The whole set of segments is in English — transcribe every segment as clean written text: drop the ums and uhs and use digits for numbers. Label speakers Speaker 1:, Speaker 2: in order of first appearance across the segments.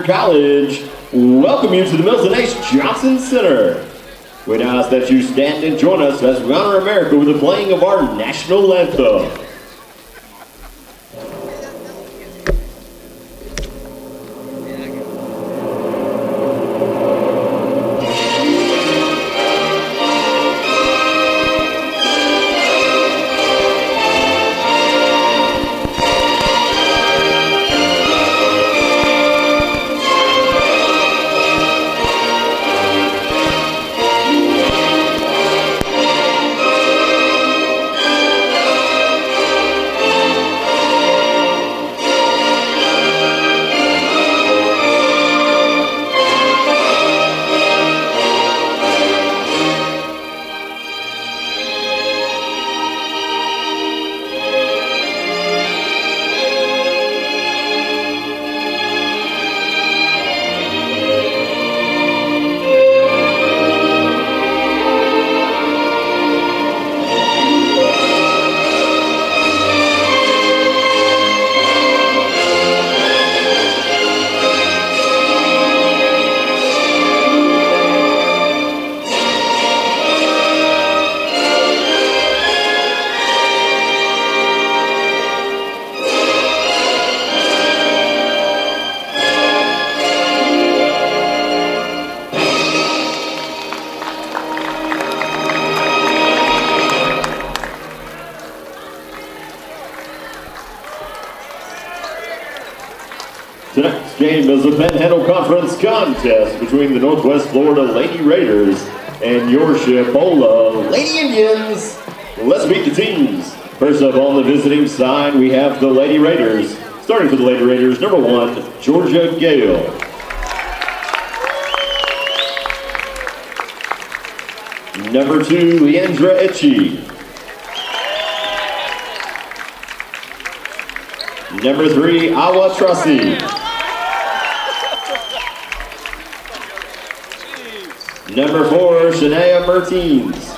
Speaker 1: Cheerleader College welcome you to the Milton H. Johnson Center. We now ask that you stand and join us as we honor America with the playing of our national anthem. Tonight's game is the Panhandle Conference contest between the Northwest Florida Lady Raiders and your Chipola Lady Indians. Let's meet the teams. First up on the visiting side, we have the Lady Raiders. Starting for the Lady Raiders, number 1, Georgia Gale. Number 2, Leandra Etchie. Number 3, Awa Trussi. Number 4, Shania Mertens.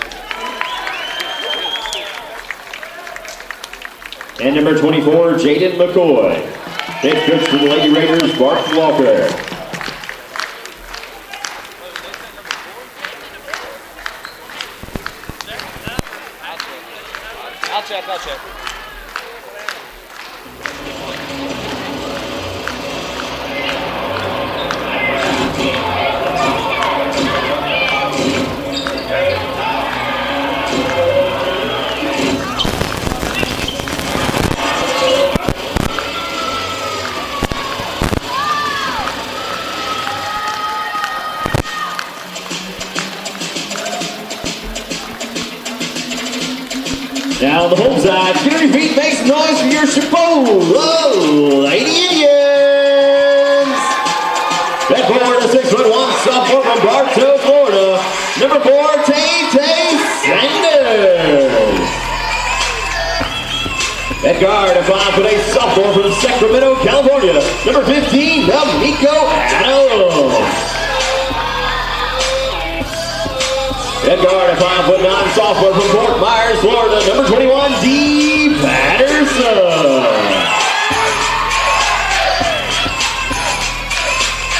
Speaker 1: And number 24, Jaden McCoy. Head coach for the Lady Raiders, Bart Walker.
Speaker 2: I'll check.
Speaker 1: Now on the home side, get your feet, make some noise for your Chipola Lady Indians. That forward, a 6'1" sophomore from Bartow, Florida. Number 4, Tay Sanders. That guard, a 5'8" sophomore from Sacramento, California. Number 15, Nico Adams. That guard, a 5'9" sophomore from Fort Myers, Florida, number 21, D. Patterson.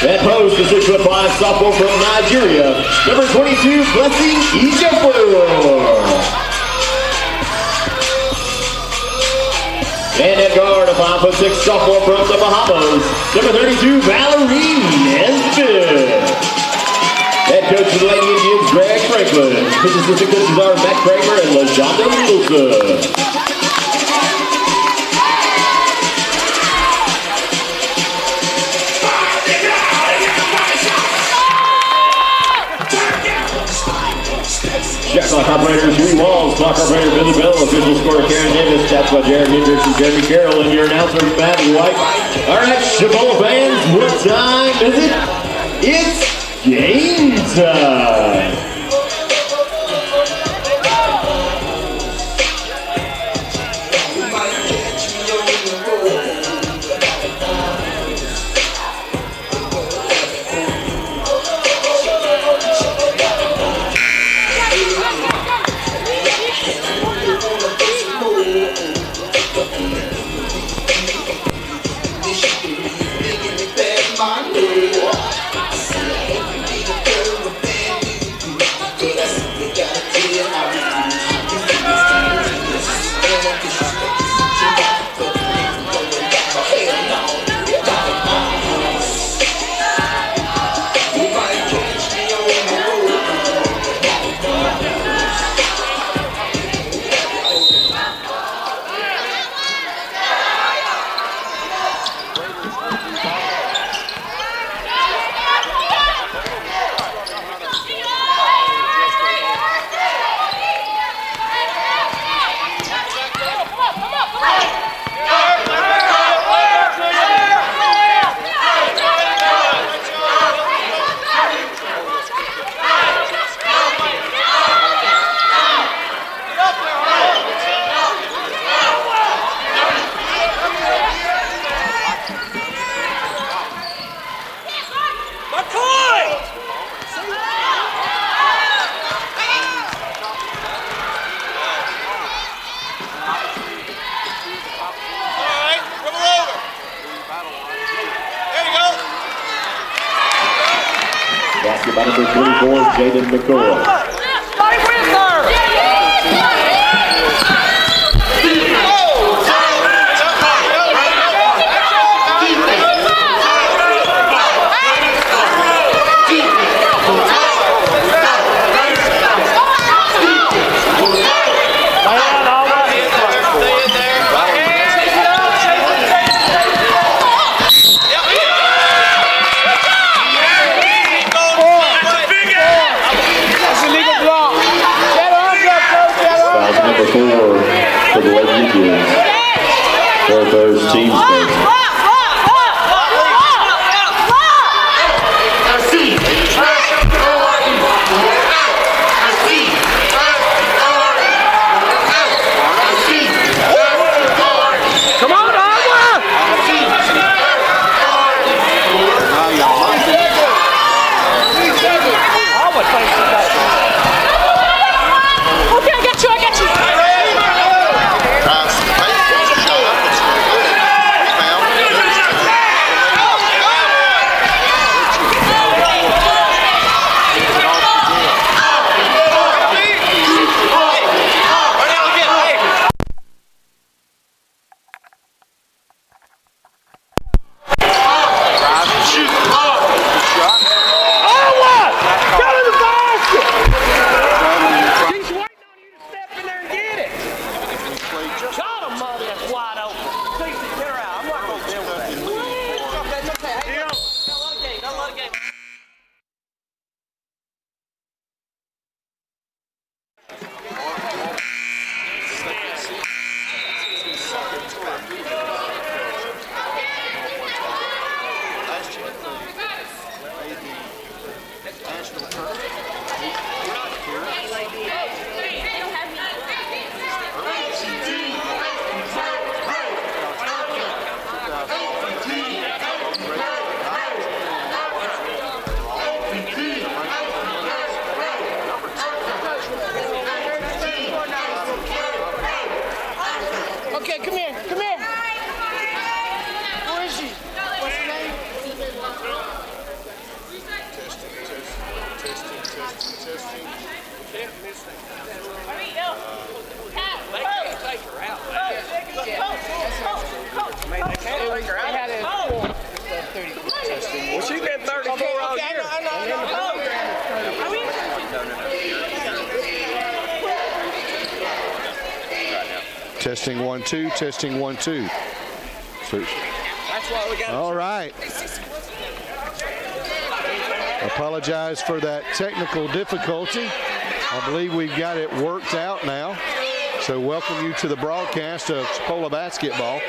Speaker 1: That post, a 6'5" sophomore from Nigeria, number 22, Blessing Ejiofor. And that guard, a 5'6" sophomore from the Bahamas, number 32, Valerie Nesbitt. Head coach of the Lady Indians, Greg Franklin. His assistant coaches are Matt Kramer and LaJonda Wilson. Shot clock operator, Dewey Walls. Clock operator, Billy Bell. Official scorer, Karen Davis. Stats by Jared Hendricks and Jeremy Carroll. And your announcer, Matt White. All right, Chipola fans, what time is it? It's game time! Basketball number 24, Jaden McCoy. For the Lady Indians, their first team station.
Speaker 2: Well, she's been 34 all year.
Speaker 3: Testing 1 2, testing 1 2. So,
Speaker 2: That's why we got.
Speaker 3: all right. Apologize for that technical difficulty. I believe we've got it worked out now. So welcome you to the broadcast of Chipola basketball,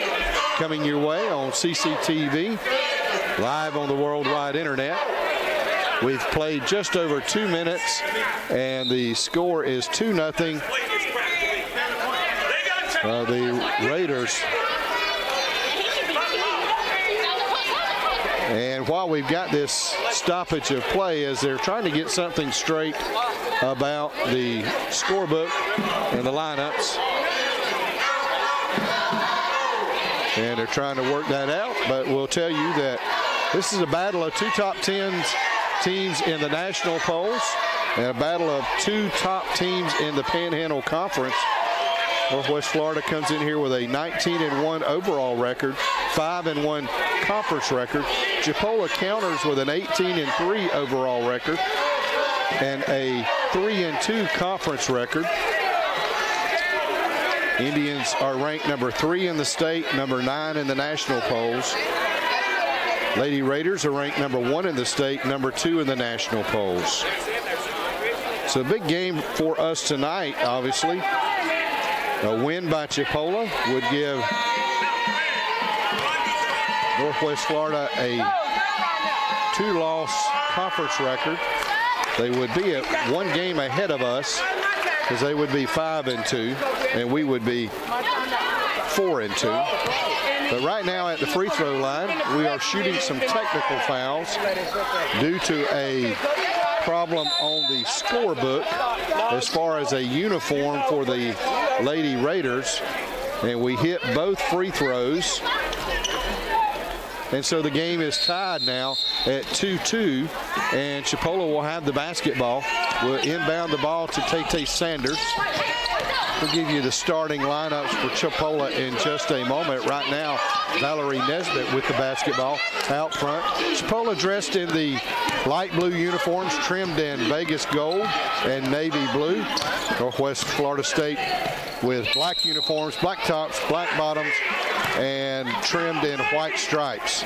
Speaker 3: coming your way on CCTV, live on the worldwide internet. We've played just over 2 minutes, and the score is 2-0. The Raiders. And while we've got this stoppage of play, as they're trying to get something straight about the scorebook and the lineups, and they're trying to work that out, but we'll tell you that This is a battle of two top 10 teams in the national polls and a battle of two top teams in the Panhandle Conference. Northwest Florida comes in here with a 19-1 overall record, 5-1 conference record. Chipola counters with an 18-3 overall record and a 3-2 conference record. Indians are ranked number 3 in the state, number 9 in the national polls. Lady Raiders are ranked number 1 in the state, number 2 in the national polls. So a big game for us tonight, obviously. A win by Chipola would give Northwest Florida a 2-loss conference record. They would be at 1 game ahead of us because they would be 5-2 and we would be 4-2. But right now at the free throw line, we are shooting some technical fouls due to a problem on the scorebook as far as a uniform for the Lady Raiders, and we hit both free throws, and so the game is tied now at 2-2, and Chipola will have the basketball. We'll inbound the ball to Tate Sanders. We'll give you the starting lineups for Chipola in just a moment. Right now, Valerie Nesbitt with the basketball out front. Chipola dressed in the light blue uniforms, trimmed in Vegas gold and navy blue. Northwest Florida State with black uniforms, black tops, black bottoms, and trimmed in white stripes.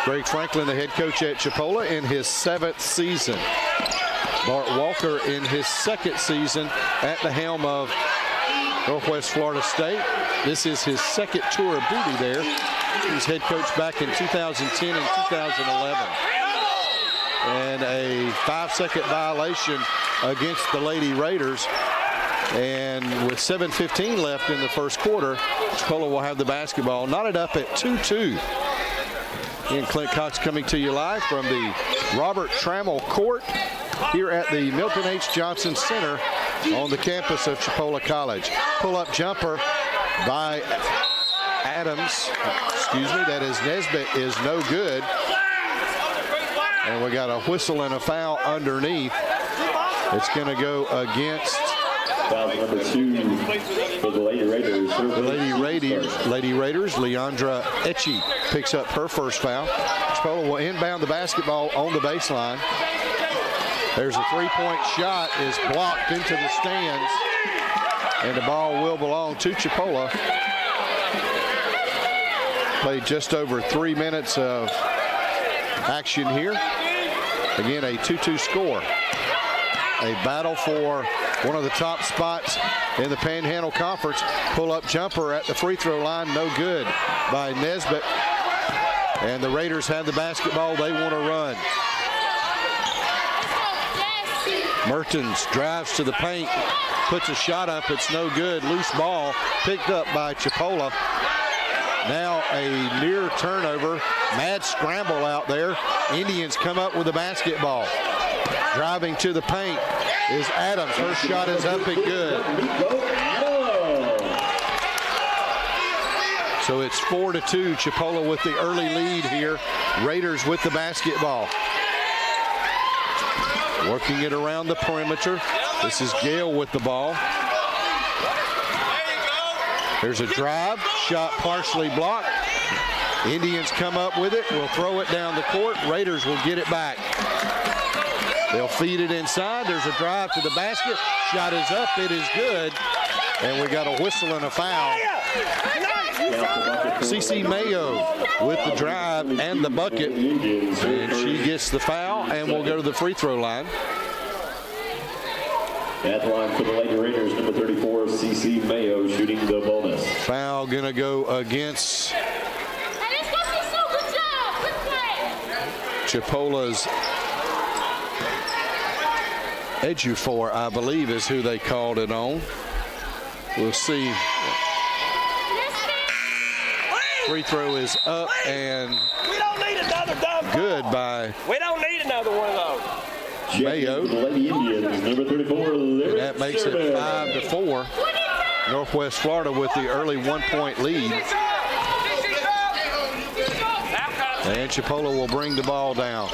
Speaker 3: Greg Franklin, the head coach at Chipola, in his 7th season. Bart Walker in his 2nd season at the helm of Northwest Florida State. This is his 2nd tour of duty there. He was head coach back in 2010 and 2011. And a 5-second violation against the Lady Raiders. And with 7:15 left in the first quarter, Chipola will have the basketball, knotted up at 2-2. And Clint Cox coming to you live from the Robert Trammell Court here at the Milton H. Johnson Center on the campus of Chipola College. Pull-up jumper by Adams, that is Nesbitt, is no good. And we got a whistle and a foul underneath. It's going to go against
Speaker 1: foul number 2 for the Lady Raiders.
Speaker 3: Lady Raiders, Leandra Etchie picks up her first foul. Chipola will inbound the basketball on the baseline. There's a 3-point shot, is blocked into the stands, and the ball will belong to Chipola. Played just over 3 minutes of action here. Again, a 2-2 score. A battle for one of the top spots in the Panhandle Conference. Pull-up jumper at the free throw line, no good by Nesbitt. And the Raiders have the basketball. They want to run. Mertens drives to the paint, puts a shot up. It's no good. Loose ball picked up by Chipola. Now a near turnover. Mad scramble out there. Indians come up with the basketball. Driving to the paint is Adams. Her shot is up and good. So it's 4-2. Chipola with the early lead here. Raiders with the basketball. Working it around the perimeter. This is Gale with the ball. There's a drive. Shot partially blocked. Indians come up with it. Will throw it down the court. Raiders will get it back. They'll feed it inside. There's a drive to the basket. Shot is up. It is good. And we got a whistle and a foul. CeCe Mayo with the drive and the bucket. And she gets the foul and will go to the free throw line.
Speaker 1: At the line for the Lady Raiders, number 34, CeCe Mayo, shooting the bonus.
Speaker 3: Foul going to go against Chipola's Ejiofor, I believe, is who they called it on. We'll see. Free throw is up and good by.
Speaker 2: We don't need another one of those.
Speaker 3: Mayo.
Speaker 1: Lady Indians, number 34,
Speaker 3: and that makes it 5-4. Northwest Florida with the early 1-point lead. And Chipola will bring the ball down.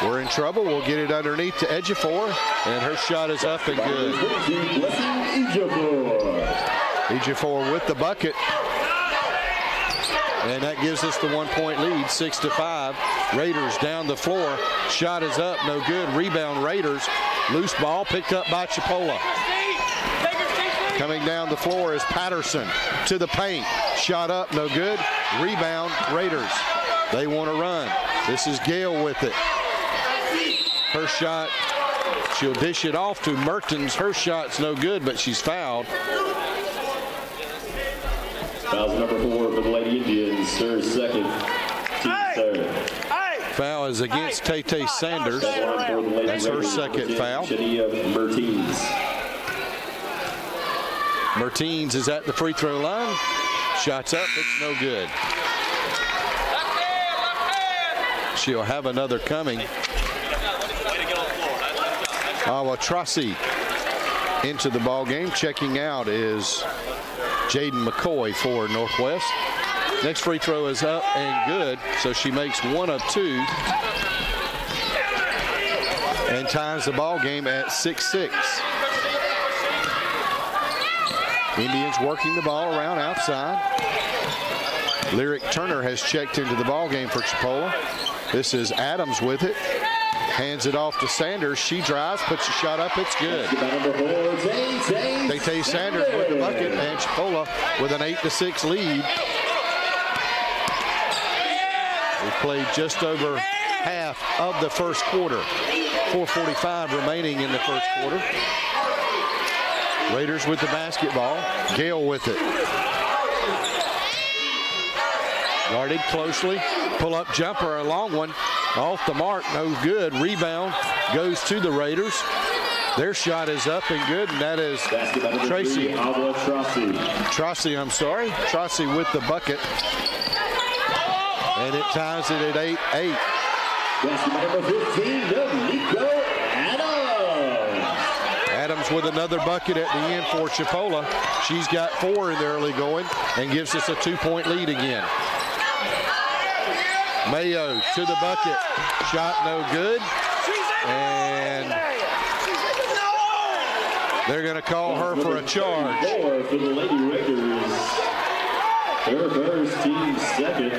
Speaker 3: We're in trouble. We'll get it underneath to Ejiofor, and her shot is up and good. Ejiofor with the bucket. And that gives us the 1-point lead, 6-5. Raiders down the floor. Shot is up, no good. Rebound Raiders. Loose ball picked up by Chipola. Coming down the floor is Patterson to the paint. Shot up, no good. Rebound Raiders. They want to run. This is Gale with it. Her shot, she'll dish it off to Mertens. Her shot's no good, but she's fouled.
Speaker 1: Foul's number 4 for the Lady Indians. Her second, team third.
Speaker 3: Foul is against Tay Sanders. That's her second foul. Mertens is at the free throw line. Shots up, it's no good. She'll have another coming. Tracy into the ball game. Checking out is Jaden McCoy for Northwest. Next free throw is up and good, so she makes 1 of 2 and ties the ball game at 6-6. Indians working the ball around outside. Lyric Turner has checked into the ball game for Chipola. This is Adams with it. Hands it off to Sanders. She drives, puts a shot up. It's good. Tay Sanders with the bucket, and Chipola with an 8-6 lead. We played just over half of the first quarter. 4:45 remaining in the first quarter. Raiders with the basketball. Gale with it. Guarded closely. Pull-up jumper, a long one. Off the mark, no good. Rebound goes to the Raiders. Their shot is up and good, and that is Tracy. Tracy with the bucket. And it ties it at 8-8. Adams with another bucket at the end for Chipola. She's got 4 in the early going and gives us a 2-point lead again. Mayo to the bucket. Shot no good. And they're going to call her for a charge.
Speaker 1: For the Lady Raiders. Her first, team second.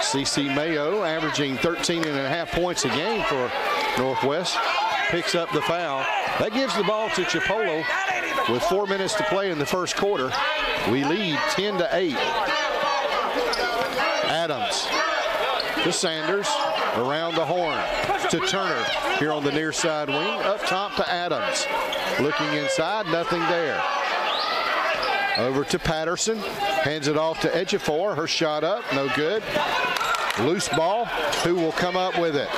Speaker 3: CC Mayo averaging 13.5 points a game for Northwest. Picks up the foul. That gives the ball to Chipola with 4 minutes to play in the first quarter. We lead 10-8. Adams to Sanders, around the horn to Turner here on the near side wing, up top to Adams. Looking inside, nothing there. Over to Patterson, hands it off to Ejiofor. Her shot up, no good. Loose ball, who will come up with it?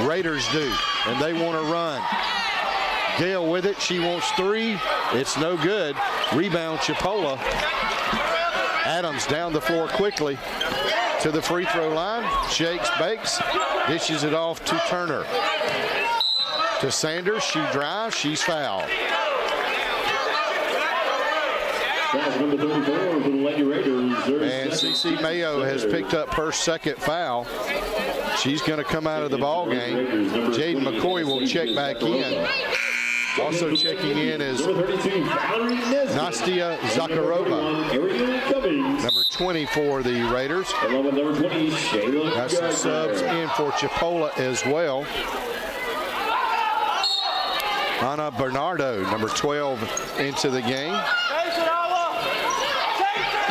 Speaker 3: Raiders do, and they want to run. Gale with it, she wants 3. It's no good. Rebound Chipola. Adams down the floor quickly to the free throw line. Shakes, bakes, dishes it off to Turner. To Sanders, she drives, she's fouled.
Speaker 1: Number 34 for the Lady Raiders.
Speaker 3: And CC Mayo has picked up her second foul. She's going to come out of the ball game. Jaden McCoy will check back in. Also checking in is Nastia Zakharova, number 20 for the Raiders. Got some subs in for Chipola as well. Ana Bernardo, number 12, into the game.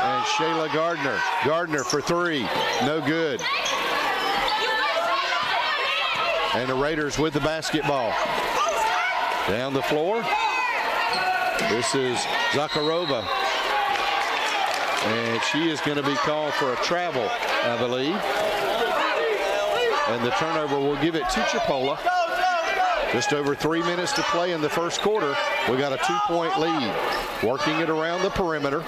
Speaker 3: And Shayla Gardner. Gardner for 3. No good. And the Raiders with the basketball. Down the floor. This is Zakharova. And she is going to be called for a travel, I believe. And the turnover will give it to Chipola. Just over 3 minutes to play in the first quarter. We got a 2-point lead. Working it around the perimeter.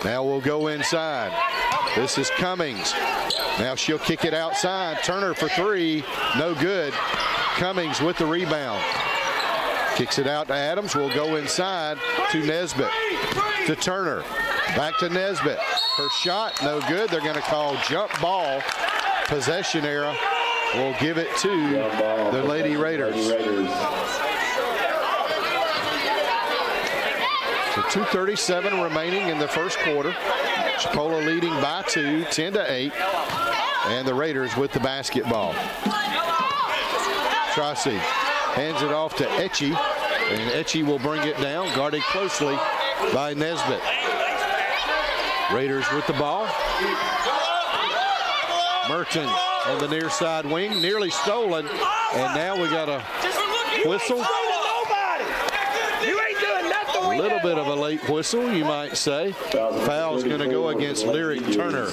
Speaker 3: Now we'll go inside. This is Cummings. Now she'll kick it outside. Turner for 3. No good. Cummings with the rebound. Kicks it out to Adams. Will go inside to Nesbitt. To Turner. Back to Nesbitt. Her shot, no good. They're going to call jump ball. Possession error. We'll give it to the Lady Raiders. So 2:37 remaining in the first quarter. Chipola leading by 2, 10-8. And the Raiders with the basketball. Tracy hands it off to Etchie. And Etchie will bring it down, guarded closely by Nesbitt. Raiders with the ball. Merton on the near side wing, nearly stolen. And now we got a whistle. A little bit of a late whistle, you might say. Foul's going to go against Lyric Turner.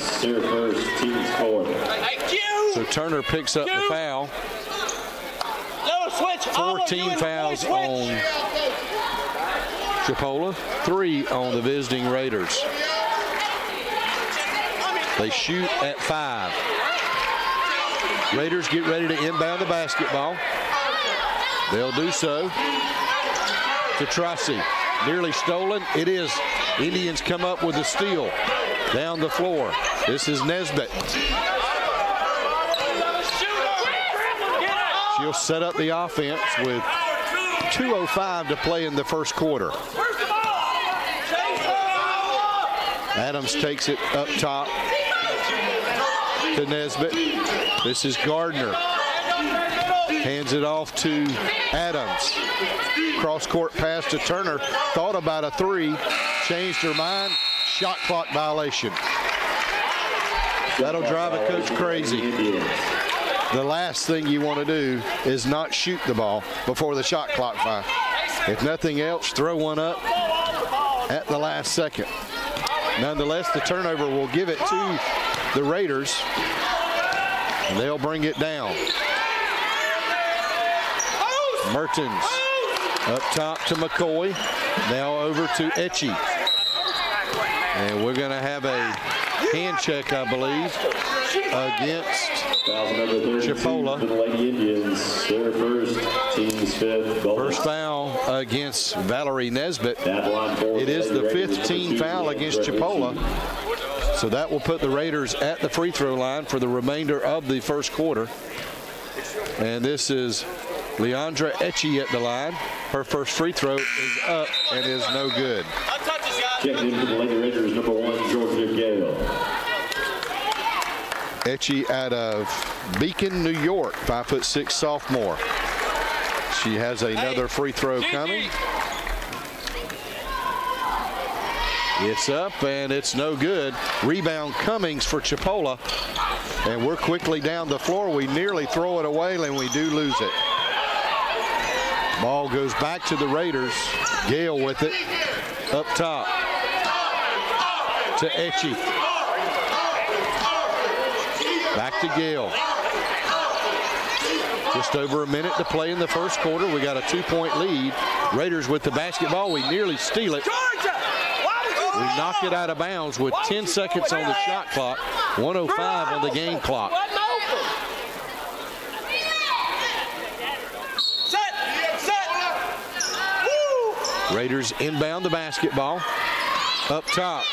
Speaker 3: So Turner picks up the foul. 14 fouls on Chipola, 3 on the visiting Raiders. They shoot at 5. Raiders get ready to inbound the basketball. They'll do so to Tracy. Nearly stolen. It is. Indians come up with a steal down the floor. This is Nesbitt. She'll set up the offense with 2:05 to play in the first quarter. Adams takes it up top to Nesbitt. This is Gardner. Hands it off to Adams. Cross-court pass to Turner. Thought about a 3. Changed her mind. Shot clock violation. That'll drive a coach crazy. The last thing you want to do is not shoot the ball before the shot clock fire. If nothing else, throw one up at the last second. Nonetheless, the turnover will give it to the Raiders, and they'll bring it down. Mertens up top to McCoy. Now over to Etchie. And we're going to have a hand check, I believe, against Chipola.
Speaker 1: For the Lady Indians, their first, team's 5th.
Speaker 3: First foul against Valerie Nesbitt. It is the 5th team foul against Chipola. So that will put the Raiders at the free throw line for the remainder of the first quarter. And this is Leandra Etchie at the line. Her first free throw is up and is no good.
Speaker 1: Checking in for the Lady Raiders, number 1, Georgia Gale.
Speaker 3: Etchie out of Beacon, New York, 5'6" sophomore. She has another free throw coming. It's up and it's no good. Rebound Cummings for Chipola. And we're quickly down the floor. We nearly throw it away and we do lose it. Ball goes back to the Raiders. Gale with it. Up top to Etchie. Back to Gale. Just over a minute to play in the first quarter. We got a 2-point lead. Raiders with the basketball. We nearly steal it. We knock it out of bounds with 10 seconds on the shot clock. 1:05 on the game clock. Raiders inbound the basketball. Up top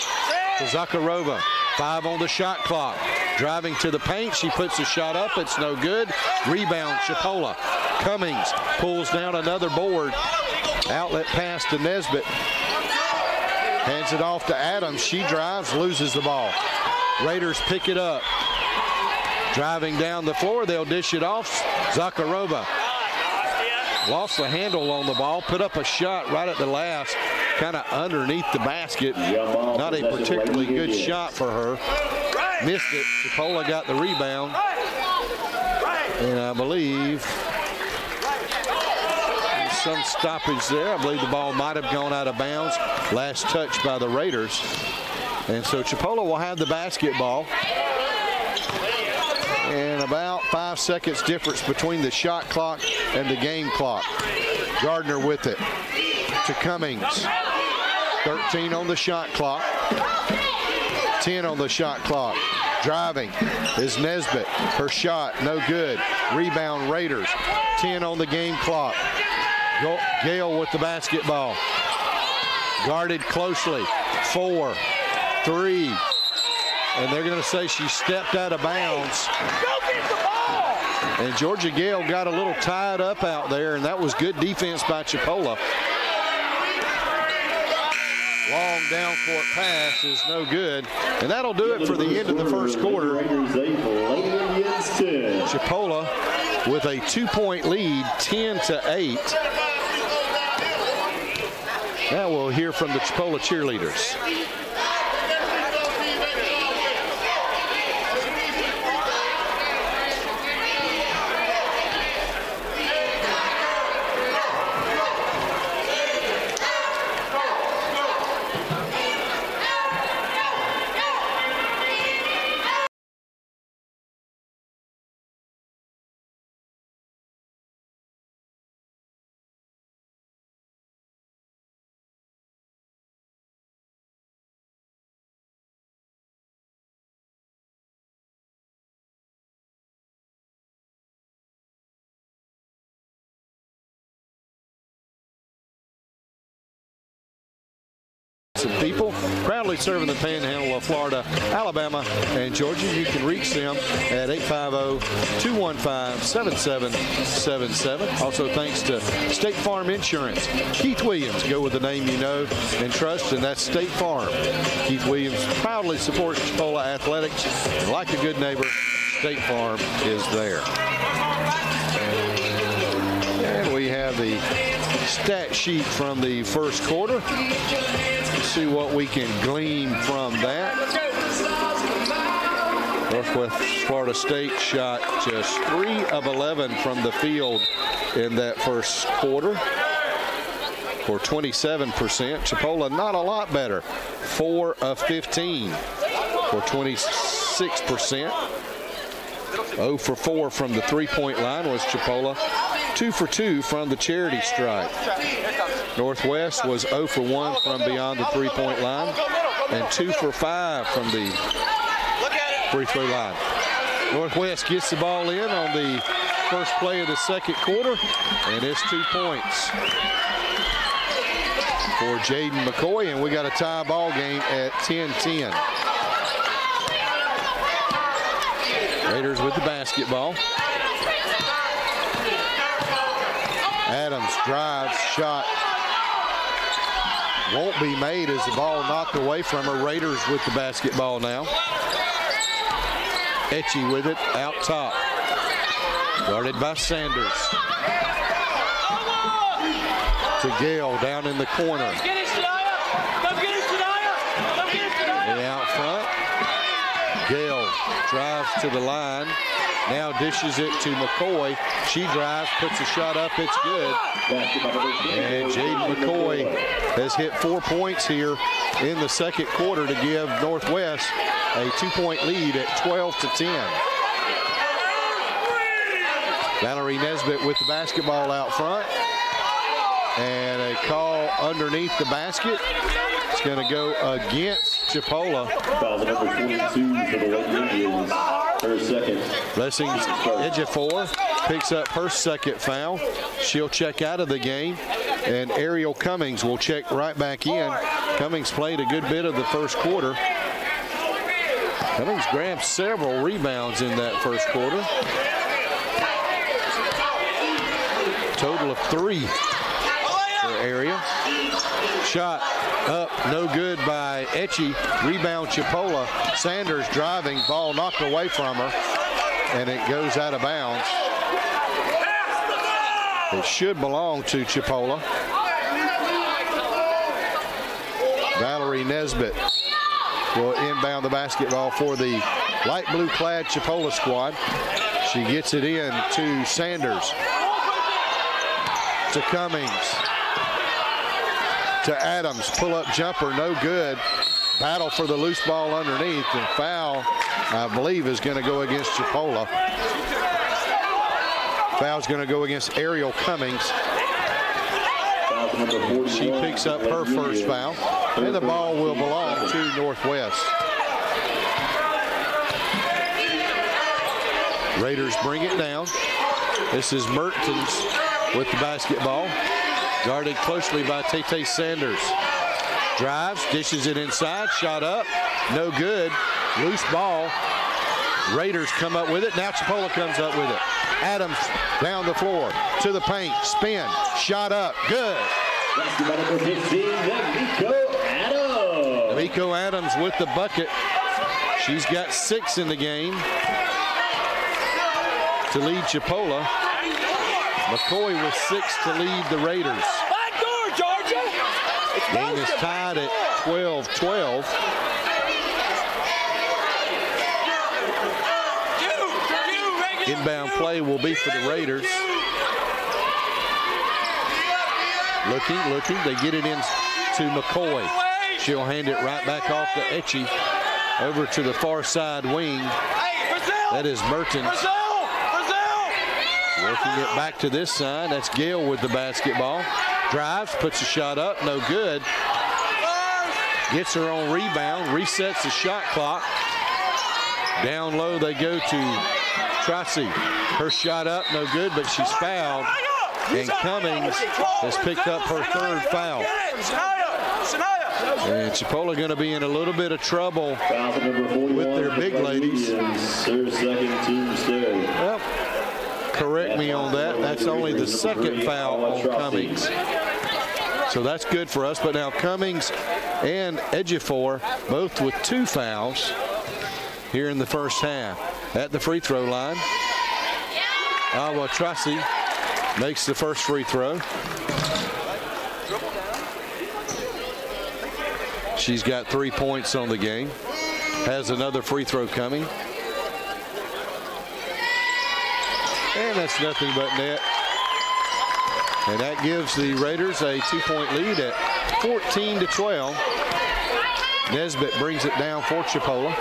Speaker 3: to Zakharova. 5 on the shot clock. Driving to the paint. She puts the shot up. It's no good. Rebound Chipola. Cummings pulls down another board. Outlet pass to Nesbitt. Hands it off to Adams. She drives, loses the ball. Raiders pick it up. Driving down the floor. They'll dish it off. Zakharova lost the handle on the ball. Put up a shot right at the last. Kind of underneath the basket. Not a particularly good shot for her. Missed it. Chipola got the rebound. And I believe some stoppage there. I believe the ball might have gone out of bounds. Last touch by the Raiders. And so Chipola will have the basketball. And about 5 seconds difference between the shot clock and the game clock. Gardner with it to Cummings. 13 on the shot clock. 10 on the shot clock. Driving is Nesbitt. Her shot, no good. Rebound Raiders. 10 on the game clock. Gale with the basketball. Guarded closely. 4, 3. And they're going to say she stepped out of bounds. And Georgia Gale got a little tied up out there, and that was good defense by Chipola. Long down court pass is no good. And that'll do it for the end of the first quarter. Chipola with a 2-point lead, 10-8. Now we'll hear from the Chipola cheerleaders. People proudly serving the Panhandle of Florida, Alabama, and Georgia. You can reach them at 850-215-7777. Also, thanks to State Farm Insurance. Keith Williams, go with the name you know and trust, and that's State Farm. Keith Williams proudly supports Chipola athletics, and like a good neighbor, State Farm is there. And we have the stat sheet from the first quarter. See what we can glean from that. Northwest Florida State shot just 3 of 11 from the field in that first quarter for 27%. Chipola not a lot better, 4 of 15 for 26%. 0 for 4 from the three-point line was Chipola. 2 for 2 from the charity stripe. Northwest was 0 for 1 from beyond the three-point line and 2 for 5 from the free throw line. Northwest gets the ball in on the first play of the second quarter, and it's 2 points for Jaden McCoy, and we got a tie ball game at 10-10. Raiders with the basketball. Adams drives, shot won't be made as the ball knocked away from her. Raiders with the basketball now. Etchie with it out top. Guarded by Sanders. To Gale down in the corner. And out front. Gale drives to the line. Now dishes it to McCoy. She drives, puts a shot up, it's good. And Jaden McCoy has hit 4 points here in the second quarter to give Northwest a 2-point lead at 12-10. Valerie Nesbitt with the basketball out front. And a call underneath the basket. It's going to go against Chipola.
Speaker 1: Foul number 22 for the Lady Indians. Her second.
Speaker 3: Blessings Ejiofor picks up her second foul. She'll check out of the game, and Ariel Cummings will check right back in. Cummings played a good bit of the first quarter. Cummings grabbed several rebounds in that first quarter. Total of 3 for Ariel. Shot up, no good by Etchie. Rebound Chipola. Sanders driving, ball knocked away from her, and it goes out of bounds. It should belong to Chipola. Valerie Nesbitt will inbound the basketball for the light blue clad Chipola squad. She gets it in to Sanders. To Cummings. To Adams, pull-up jumper, no good. Battle for the loose ball underneath, and foul, I believe, is going to go against Chipola. Foul's going to go against Ariel Cummings. She picks up her first foul, and the ball will belong to Northwest. Raiders bring it down. This is Mertens with the basketball. Guarded closely by Tate Sanders. Drives, dishes it inside, shot up, no good. Loose ball. Raiders come up with it. Now Chipola comes up with it. Adams down the floor to the paint. Spin, shot up, good.
Speaker 1: Number 15, Nico Adams.
Speaker 3: Nico Adams with the bucket. She's got 6 in the game to lead Chipola. McCoy with 6 to lead the Raiders.
Speaker 2: Back door, Georgia.
Speaker 3: Game is tied at 12-12. Inbound play will be for the Raiders. Looking. They get it in to McCoy. She'll hand it right back off to Etchie. Over to the far side wing. That is Mertens. Working it back to this side. That's Gale with the basketball. Drives, puts a shot up, no good. Gets her own rebound, resets the shot clock. Down low they go to Tracy. Her shot up, no good, but she's fouled. And Cummings has picked up her 3rd foul. And Chipola going to be in a little bit of trouble with their big ladies. Well, correct me on that. That's only the 2nd foul on Cummings. So that's good for us. But now Cummings and Ejiofor both with 2 fouls here in the first half. At the free throw line, Awa Tracy makes the first free throw. She's got 3 points on the game. Has another free throw coming. And that's nothing but net. And that gives the Raiders a 2-point lead at 14-12. Nesbitt brings it down for Chipola.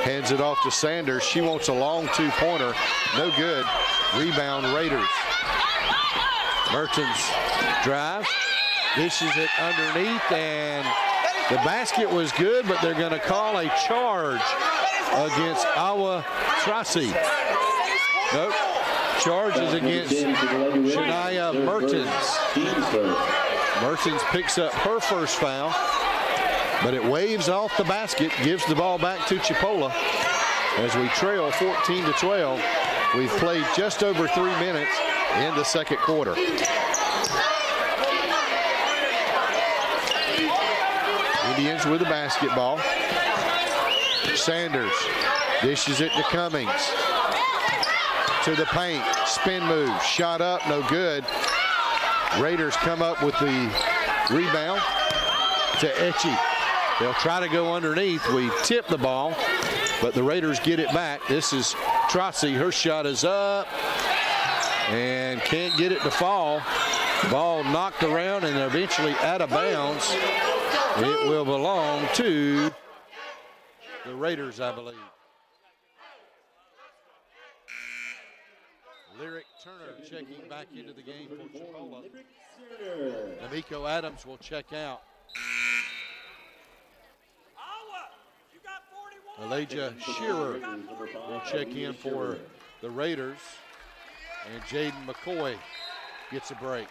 Speaker 3: Hands it off to Sanders. She wants a long 2-pointer. No good. Rebound Raiders. Mertens drives. Dishes it underneath, and the basket was good, but they're going to call a charge against Awa Tracy. Nope. Charge is against Shania Mertens. Mertens picks up her first foul, but it waves off the basket, gives the ball back to Chipola as we trail 14-12. We've played just over 3 minutes in the second quarter. Indians with the basketball. Sanders dishes it to Cummings. To the paint, spin move, shot up, no good. Raiders come up with the rebound to Etchie. They'll try to go underneath. We tip the ball, but the Raiders get it back. This is Tracy. Her shot is up and can't get it to fall. Ball knocked around and eventually out of bounds. It will belong to the Raiders, I believe. Lyric Turner checking back into the game for Chipola. D'Amico Adams will check out. Elijah Shearer will check in for the Raiders. And Jaden McCoy gets a break.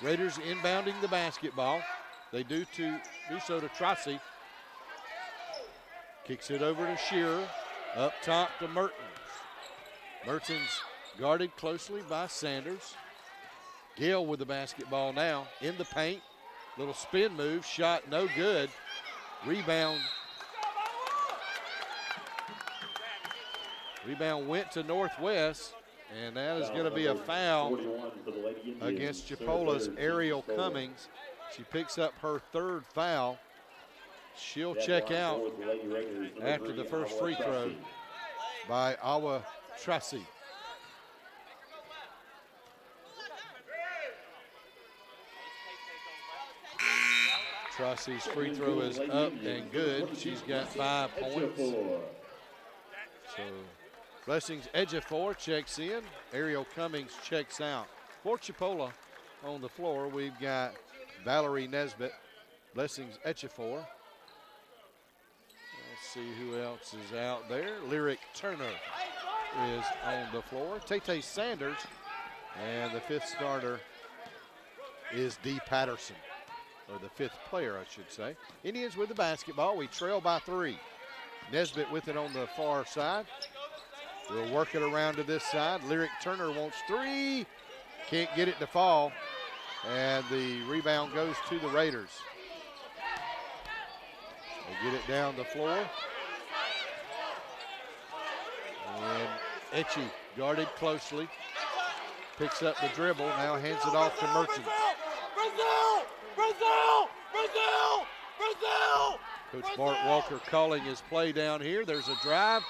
Speaker 3: Raiders inbounding the basketball. They do so to Tracy. Kicks it over to Shearer. Up top to Mertens. Mertens guarded closely by Sanders. Gale with the basketball now in the paint. Little spin move, shot no good. Rebound. Rebound went to Northwest, and that is going to be a foul against Chipola's Ariel Cummings. She picks up her 3rd foul. She'll check out after the first free throw by Awa Tracy. Tracy's free throw is up and good. She's got 5 points. So Blessings Ejiofor checks in. Ariel Cummings checks out. For Chipola on the floor, we've got Valerie Nesbitt, Blessings Ejiofor. Let's see who else is out there. Lyric Turner is on the floor. Tate Sanders And the fifth starter is D. Patterson, or the fifth player, I should say. Indians with the basketball. We trail by 3. Nesbitt with it on the far side. We'll work it around to this side. Lyric Turner wants 3. Can't get it to fall. And the rebound goes to the Raiders. They get it down the floor. And Etchie guarded closely. Picks up the dribble, now hands it off to Merchants.
Speaker 2: Brazil! Brazil! Brazil! Brazil!
Speaker 3: Coach Bart Walker calling his play down here. There's a drive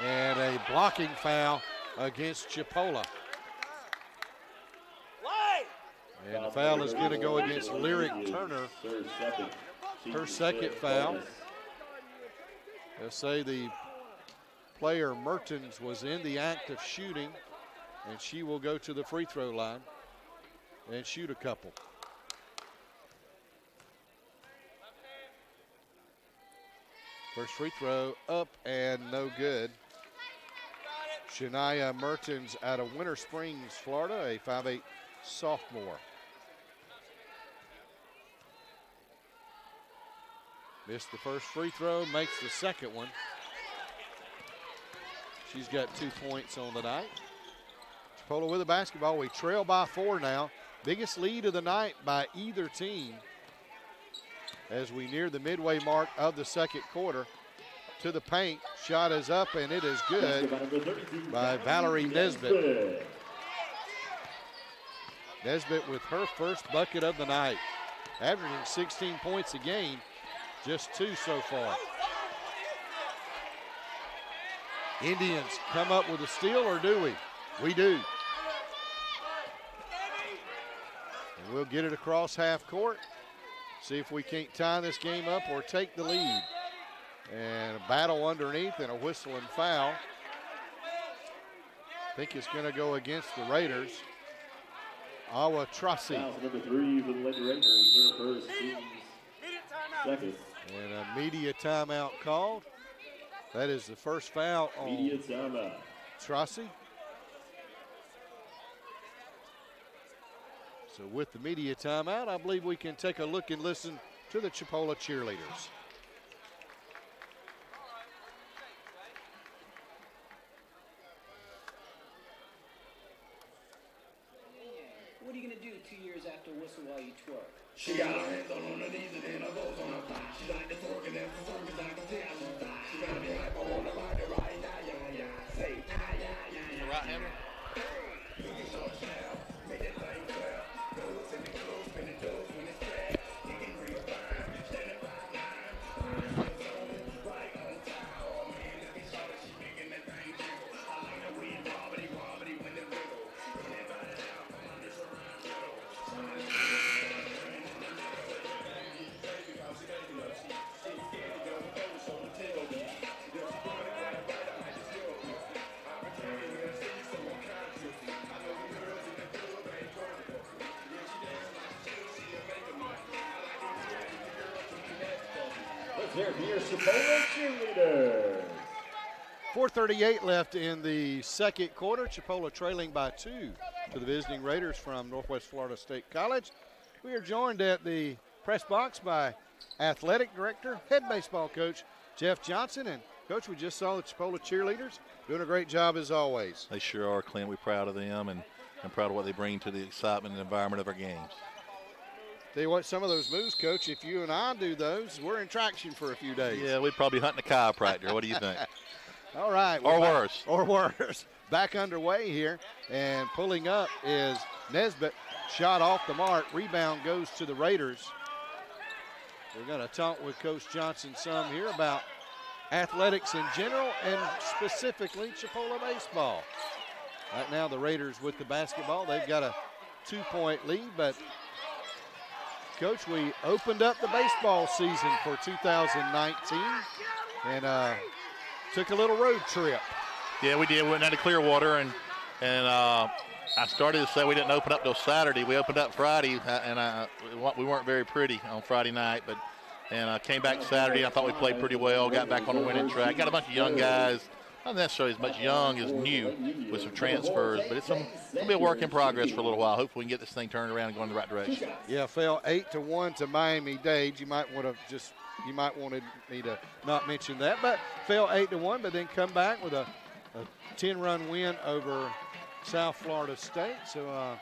Speaker 3: and a blocking foul against Chipola. And the foul is going to go against Lyric Turner. Her second foul. They'll say the player Mertens was in the act of shooting, and she will go to the free throw line and shoot a couple. First free throw up and no good. Shania Mertens out of Winter Springs, Florida, a 5'8" sophomore. Missed the first free throw, makes the second one. She's got 2 points on the night. Chipola with the basketball. We trail by 4 now. Biggest lead of the night by either team as we near the midway mark of the second quarter. To the paint, shot is up and it is good by Valerie Nesbitt. Nesbitt with her first bucket of the night, averaging 16 points a game, just 2 so far. Indians come up with a steal, or do we? We do. And we'll get it across half court. See if we can't tie this game up or take the lead. And a battle underneath and a whistle and foul. I think it's going to go against the Raiders. Awa Trossi.
Speaker 1: Number 3 for the Lady Raiders, their first team's second.
Speaker 3: And a media timeout called. That is the first foul on
Speaker 1: Media timeout.
Speaker 3: Trossi. So with the media timeout, I believe we can take a look and listen to the Chipola cheerleaders.
Speaker 4: What are you going to do 2 years after Whistle While You Twerk?
Speaker 5: She got her hands on her knees and then her toes on her thigh. She like to twerk and then for circus I can tell she thigh. She gotta be hype, I wanna ride it right now, yeah, yeah. Say, yeah, yeah, yeah.
Speaker 6: The right-hander?
Speaker 5: You can show the snap, make that thing clap. Goes in the clothes, spin the toes when it's trapped. You can real fine, standing by line. Right on time. Oh man, look at Charlotte, she making that thing jiggle. I like the way it wobbly, wobbly when it wiggle. Bring that body down, come on, this around middle.
Speaker 1: Let's hear it for your Chipola cheerleaders.
Speaker 3: 4:38 left in the second quarter. Chipola trailing by 2 to the visiting Raiders from Northwest Florida State College. We are joined at the press box by athletic director, head baseball coach Jeff Johnson. And Coach, we just saw the Chipola cheerleaders doing a great job as always.
Speaker 6: They sure are, Clint. We're proud of them and proud of what they bring to the excitement and environment of our games.
Speaker 3: Tell you what, some of those moves, Coach, if you and I do those, we're in traction for a few days.
Speaker 6: Yeah, we'd probably be hunting a chiropractor. What do you think?
Speaker 3: All right.
Speaker 6: Or worse.
Speaker 3: Or worse. Back underway here, and pulling up is Nesbitt. Shot off the mark. Rebound goes to the Raiders. We're going to talk with Coach Johnson some here about athletics in general and specifically Chipola baseball. Right now the Raiders with the basketball. They've got a 2-point lead, but Coach, we opened up the baseball season for 2019 and took a little road trip.
Speaker 6: Yeah, we did. We went down to Clearwater, and I started to say we didn't open up till Saturday. We opened up Friday, and we weren't very pretty on Friday night, and I came back Saturday. I thought we played pretty well, got back on the winning track. Got a bunch of young guys not necessarily as much young as new with some transfers, but it's going to be a work in progress for a little while. Hopefully we can get this thing turned around and go in the right direction.
Speaker 3: Yeah, fell 8-1 to Miami-Dade. You might wanted me to not mention that, but fell 8-1, but then come back with a 10-run win over South Florida State. So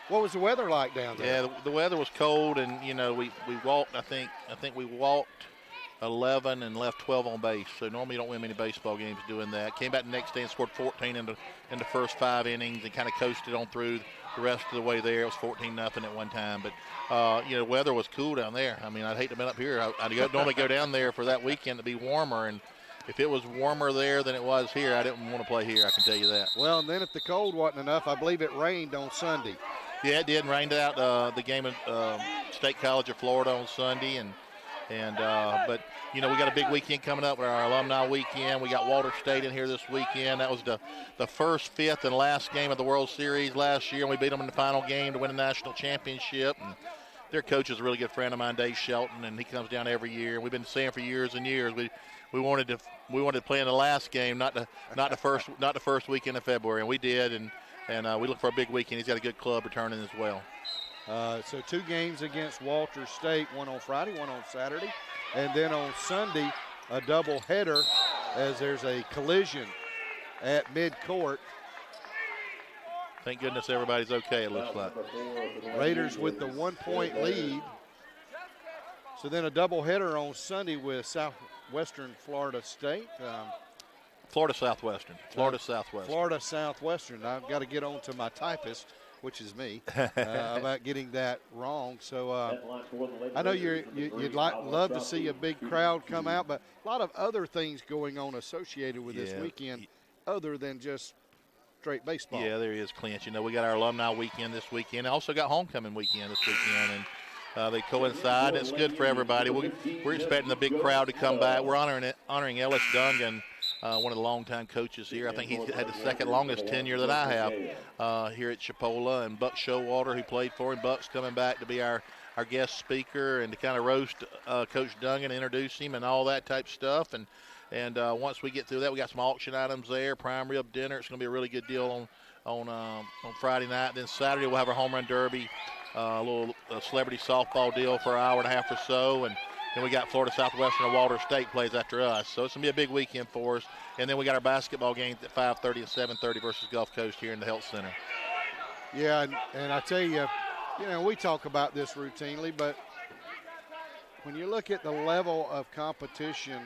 Speaker 3: what was the weather like down there?
Speaker 6: Yeah, the weather was cold, and we walked. I think we walked 11 and left 12 on base. So normally you don't win many baseball games doing that. Came back the next day and scored 14 in the first 5 innings and kind of coasted on through the rest of the way there. It was 14-0 at one time, but the weather was cool down there. I mean, I'd hate to have been up here. I'd normally go down there for that weekend to be warmer, and if it was warmer there than it was here, I didn't want to play here, I can tell you that.
Speaker 3: Well, and then if the cold wasn't enough, I believe it rained on Sunday.
Speaker 6: Yeah, it did. Rained out the game at State College of Florida on Sunday, but we got a big weekend coming up with our alumni weekend. We got Walter State in here this weekend. That was the first, 5th, and last game of the World Series last year, and we beat them in the final game to win a national championship. And their coach is a really good friend of mine, Dave Shelton, and he comes down every year. We've been saying for years and years we wanted to play in the last game, not the first weekend of February, and we did. And we look for a big weekend. He's got a good club returning as well.
Speaker 3: So 2 games against Walter State, one on Friday, one on Saturday. And then on Sunday, a doubleheader as there's a collision at midcourt.
Speaker 6: Thank goodness everybody's okay, it looks like.
Speaker 3: Raiders with the 1-point lead. So then a doubleheader on Sunday with Southwestern Florida State.
Speaker 6: Florida Southwestern.
Speaker 3: Florida Southwestern. I've got to get on to my typist, which is me, about getting that wrong. So I know you'd love to see a big crowd come out, but a lot of other things going on associated with this weekend other than just straight baseball.
Speaker 6: Yeah, there is, Clint. We got our alumni weekend this weekend. Also got homecoming weekend this weekend, and they coincide. It's good for everybody. We're expecting the big crowd to come back. We're honoring Ellis Dungan, one of the longtime coaches here. I think he's had the second longest tenure that I have here at Chipola. And Buck Showalter, who played for him. Buck's coming back to be our guest speaker and to kind of roast Coach Dungan, introduce him and all that type stuff. And once we get through that, we got some auction items there, prime rib dinner. It's going to be a really good deal on Friday night. Then Saturday we'll have our home run derby, a little celebrity softball deal for an hour and a half or so. And then we got Florida Southwestern and Walter State plays after us. So it's going to be a big weekend for us. And then we got our basketball games at 5:30 and 7:30 versus Gulf Coast here in the Health Center.
Speaker 3: Yeah, and I tell you, we talk about this routinely, but when you look at the level of competition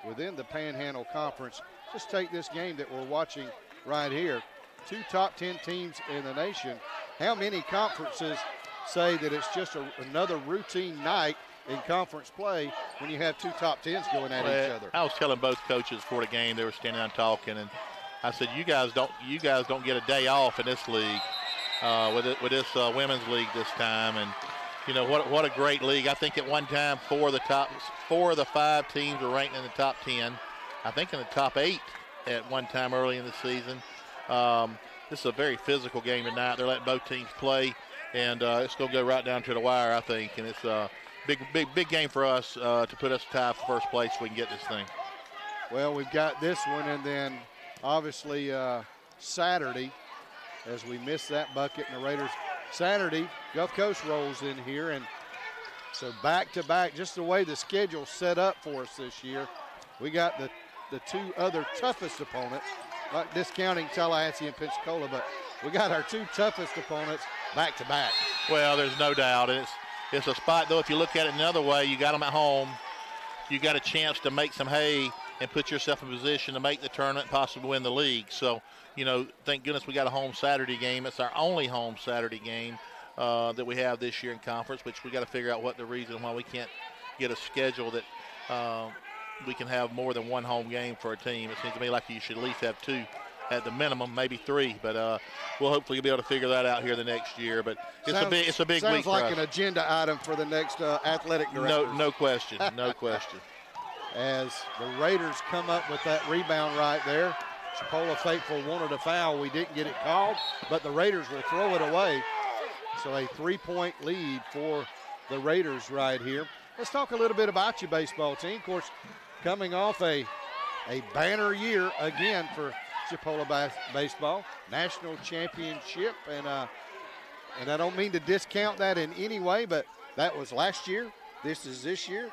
Speaker 3: within the Panhandle Conference, just take this game that we're watching right here. 2 top 10 teams in the nation. How many conferences say that it's just another routine night in conference play when you have 2 top 10s going at each other?
Speaker 6: I was telling both coaches before the game, they were standing down talking, and I said, you guys don't get a day off in this league with this women's league this time. And what a great league. I think at one time 4 of the 5 teams were ranked in the top 10. I think in the top 8 at one time early in the season. This is a very physical game tonight. They're letting both teams play, and it's going to go right down to the wire, I think. And it's a big game for us to put us tied for first place so we can get this thing.
Speaker 3: Well, we've got this one, and then obviously Saturday, as we miss that bucket, and the Raiders Saturday, Gulf Coast rolls in here, and so back-to-back, just the way the schedule's set up for us this year, we got the 2 other toughest opponents, not discounting Tallahassee and Pensacola, but we got our 2 toughest opponents back-to-back.
Speaker 6: Well, there's no doubt. It's a spot, though, if you look at it another way, you got them at home, you got a chance to make some hay and put yourself in position to make the tournament, possibly win the league. So, thank goodness we got a home Saturday game. It's our only home Saturday game that we have this year in conference, which we got to figure out what the reason why we can't get a schedule that we can have more than 1 home game for a team. It seems to me like you should at least have 2 at the minimum, maybe 3. But we'll hopefully be able to figure that out here the next year. But it's a big week for us.
Speaker 3: Sounds like an agenda item for the next athletic director.
Speaker 6: No question, no question.
Speaker 3: As the Raiders come up with that rebound right there. Chipola faithful wanted a foul. We didn't get it called, but the Raiders will throw it away. So a 3-point lead for the Raiders right here. Let's talk a little bit about your baseball team. Of course, coming off a a banner year again for Chipola baseball, national championship, and I don't mean to discount that in any way, but that was last year. This is this year,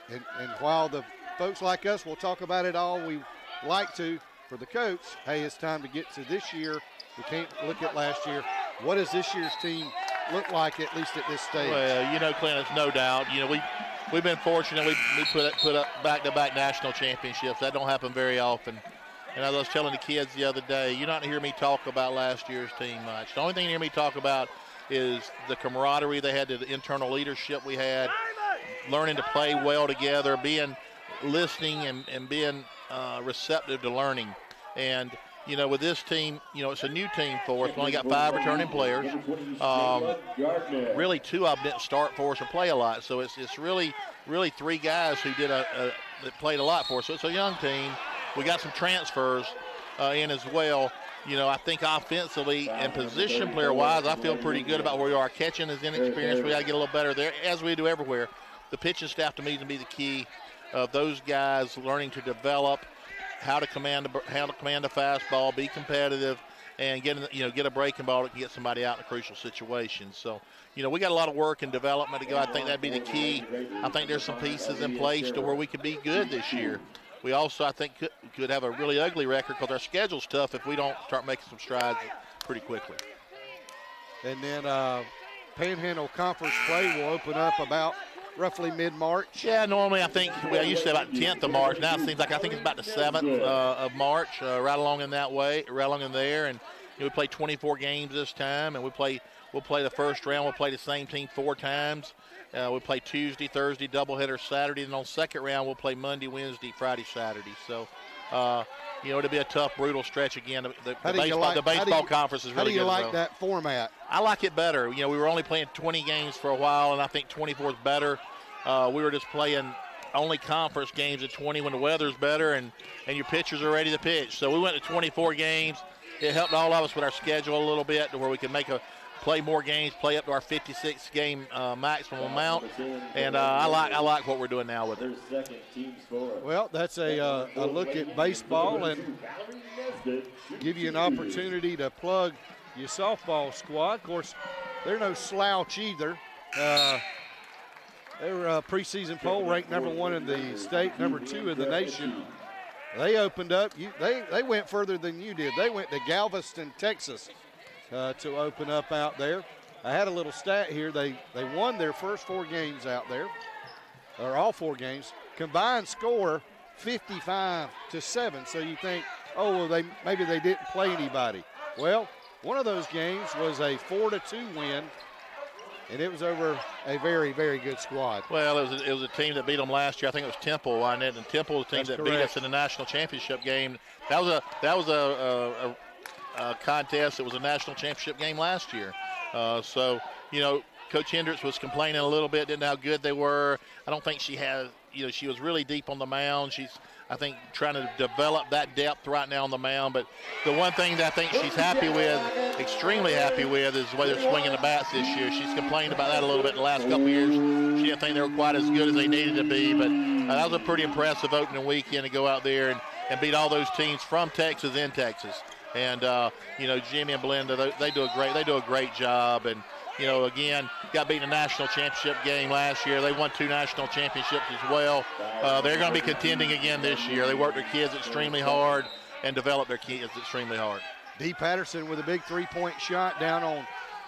Speaker 3: and while the folks like us will talk about it all we like to, for the coach, hey, it's time to get to this year. We can't look at last year. What does this year's team look like, at least at this stage?
Speaker 6: Well, Clint, it's no doubt. We've been fortunate. We put up back-to-back national championships. That don't happen very often. And as I was telling the kids the other day, you're not going to hear me talk about last year's team much. The only thing you hear me talk about is the camaraderie they had, the internal leadership we had, learning to play well together, listening and being receptive to learning. And, with this team, it's a new team for us. We only got 5 returning players. Really 2 of them didn't start for us or play a lot. So it's really 3 guys who that played a lot for us. So it's a young team. We got some transfers in as well. I think offensively and position player-wise, I feel pretty good about where we are. Catching is inexperienced. We got to get a little better there, as we do everywhere. The pitching staff, to me, is going to be the key of those guys learning to develop how to command a fastball, be competitive, and get a breaking ball that can get somebody out in a crucial situation. So, we got a lot of work and development to go. I think that'd be the key. I think there's some pieces in place to where we could be good this year. We also, I think, could have a really ugly record because our schedule's tough if we don't start making some strides pretty quickly.
Speaker 3: And then Panhandle Conference play will open up about roughly mid-March.
Speaker 6: Yeah, normally I think, I used to say about 10th of March. Now it seems like I think it's about the 7th of March, right along in there. And we play 24 games this time, and we'll play the first round. We'll play the same team 4 times. We'll play Tuesday, Thursday, doubleheader Saturday, and on second round we'll play Monday, Wednesday, Friday, Saturday. So, it'll be a tough, brutal stretch again. The baseball conference is really good.
Speaker 3: How do you like that format?
Speaker 6: I like it better. We were only playing 20 games for a while, and I think 24 is better. We were just playing only conference games at 20 when the weather's better and your pitchers are ready to pitch. So we went to 24 games. It helped all of us with our schedule a little bit to where we could play more games, play up to our 56 game maximum amount, and I like what we're doing now with it.
Speaker 3: Well, that's a look at baseball and give you an opportunity to plug your softball squad. Of course, they're no slouch either. They were a preseason poll ranked #1 in the state, #2 in the nation. They opened up. They went further than you did. They went to Galveston, Texas, to open up out there. I had a little stat here. They won their first 4 games out there, or all 4 games. Combined score 55-7. So you think, oh, well, maybe they didn't play anybody. Well, one of those games was a 4-2 win, and it was over a very, very good squad.
Speaker 6: Well, it was a team that beat them last year. I think it was Temple, wasn't it? And Temple was the team that beat us in the national championship game. That was a contest. It was a national championship game last year. So, Coach Hendricks was complaining a little bit, didn't know how good they were. I don't think she had, she was really deep on the mound. She's, I think, trying to develop that depth right now on the mound. But the one thing that I think she's happy with, extremely happy with, is the way they're swinging the bats this year. She's complained about that a little bit in the last couple of years. She didn't think they were quite as good as they needed to be. But that was a pretty impressive opening weekend to go out there and beat all those teams from Texas in Texas. And Jimmy and Belinda, they do a great job. And again, got beat in a national championship game last year. They won 2 national championships as well. They're going to be contending again this year. They work their kids extremely hard and develop their kids extremely hard.
Speaker 3: D. Patterson with a big 3-point shot down on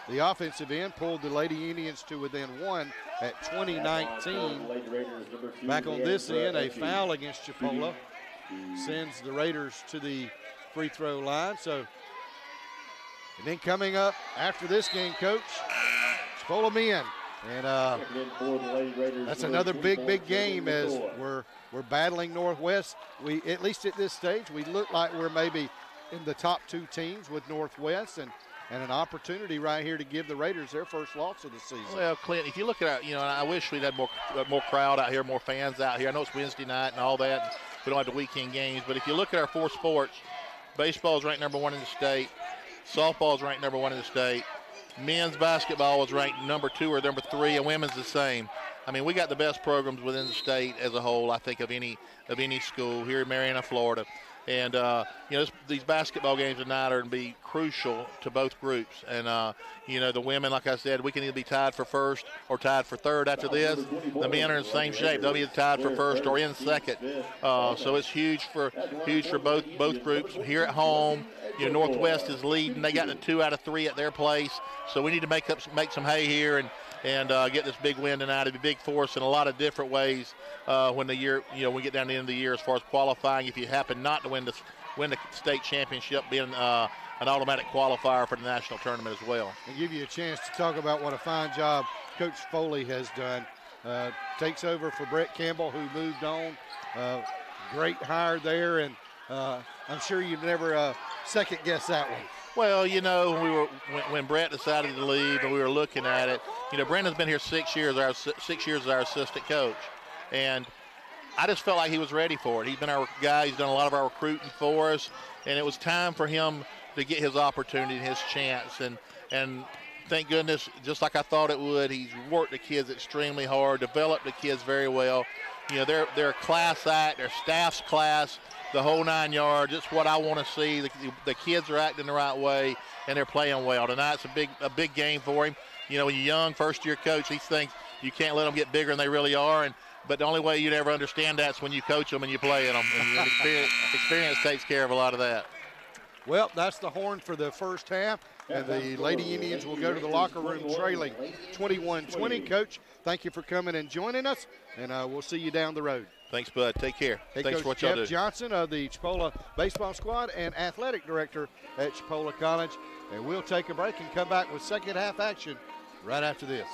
Speaker 3: the offensive end, pulled the Lady Indians to within 1 at 20-19. Back on this end, a foul against Chipola sends the Raiders to the free throw line. So, and then coming up after this game, Coach, Chipola men. And that's another big game as we're battling Northwest. We, at least at this stage, we look like we're maybe in the top 2 teams with Northwest, and an opportunity right here to give the Raiders their first loss of the season.
Speaker 6: Well, Clint, if you look at I wish we'd had more crowd out here, more fans out here. I know it's Wednesday night and all that. And we don't have the weekend games, but if you look at our 4 sports, baseball is ranked #1 in the state. Softball is ranked #1 in the state. Men's basketball was ranked #2 or #3, and women's the same. I mean, we got the best programs within the state as a whole, I think, of any school here in Marianna, Florida. And, these basketball games tonight are going to be crucial to both groups. And, the women, like I said, we can either be tied for first or tied for third after this. The men are in the same shape. They'll be tied for first or in second. So it's huge for both groups. Here at home, Northwest is leading. They got the 2 out of 3 at their place. So we need to make some hay here and get this big win tonight. It'll be big for us in a lot of different ways when the year, we get down to the end of the year as far as qualifying. If you happen not to win the state championship, being an automatic qualifier for the national tournament as well.
Speaker 3: And give you a chance to talk about what a fine job Coach Foley has done. Takes over for Brett Campbell, who moved on. Great hire there, and I'm sure you've never second guessed that one.
Speaker 6: Well, when Brett decided to leave and we were looking at it, Brandon's been here 6 years, 6 years as our assistant coach. And I just felt like he was ready for it. He's been our guy. He's done a lot of our recruiting for us. And it was time for him to get his opportunity and his chance. And thank goodness, just like I thought it would, he's worked the kids extremely hard, developed the kids very well. They're a class act, their staff's class, the whole 9 yards. It's what I want to see. The kids are acting the right way, and they're playing well. Tonight's a big game for him. When you're young, first-year coach, these things, you can't let them get bigger than they really are. But the only way you'd ever understand that's when you coach them and you play in them. And experience takes care of a lot of that.
Speaker 3: Well, that's the horn for the first half, and the Lady Indians will go to the locker room trailing 21-20. Coach, thank you for coming and joining us, and we'll see you down the road.
Speaker 6: Thanks, bud. Take care. Thanks
Speaker 3: Coach
Speaker 6: for what y'all do.
Speaker 3: Jeff Johnson of the Chipola baseball squad and athletic director at Chipola College. And we'll take a break and come back with second half action right after this.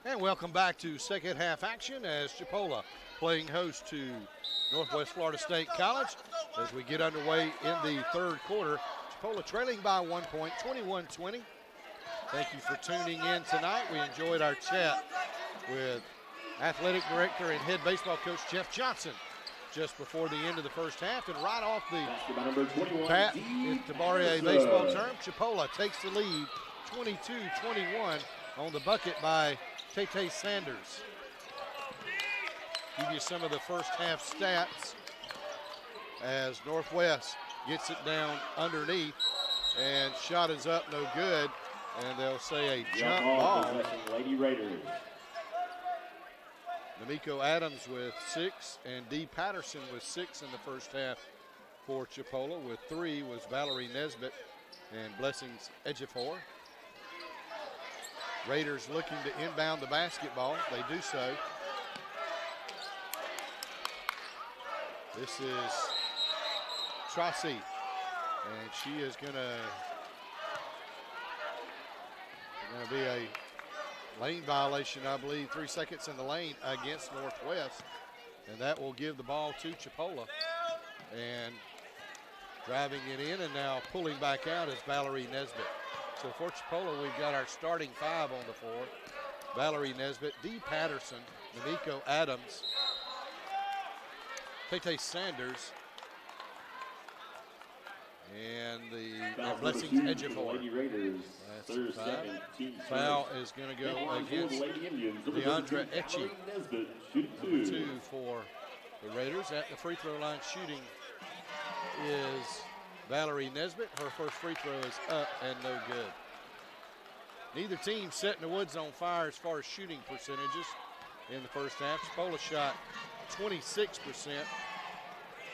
Speaker 3: And welcome back to second half action as Chipola playing host to Northwest Florida State College. As we get underway in the third quarter, Chipola trailing by 1 point, 21-20. Thank you for tuning in tonight. We enjoyed our chat with athletic director and head baseball coach Jeff Johnson just before the end of the first half. And right off the bat, in Tabaria baseball term, Chipola takes the lead 22-21 on the bucket by Tay Sanders. Give you some of the first half stats as Northwest gets it down underneath, and shot is up, no good, and they'll say a jump ball.
Speaker 1: Lady Raiders.
Speaker 3: D'Amico Adams with 6, and D. Patterson with 6 in the first half for Chipola. With 3 was Valerie Nesbitt and Blessings Ejiofor. Raiders looking to inbound the basketball. They do so. This is Tracy, and she is going to be a lane violation, I believe, 3 seconds in the lane against Northwest, and that will give the ball to Chipola. And driving it in and now pulling back out is Valerie Nesbitt. So for Chipola, we've got our starting 5 on the floor. Valerie Nesbitt, D. Patterson, D'Amico Adams, Tay Sanders, and the Blessings Ejiofor. That's 5. Foul is going to go against Deandra Etchie. Number 2 for the Raiders. At the free throw line shooting is Valerie Nesbitt. Her first free throw is up and no good. Neither team setting the woods on fire as far as shooting percentages in the first half. Chipola shot 26%.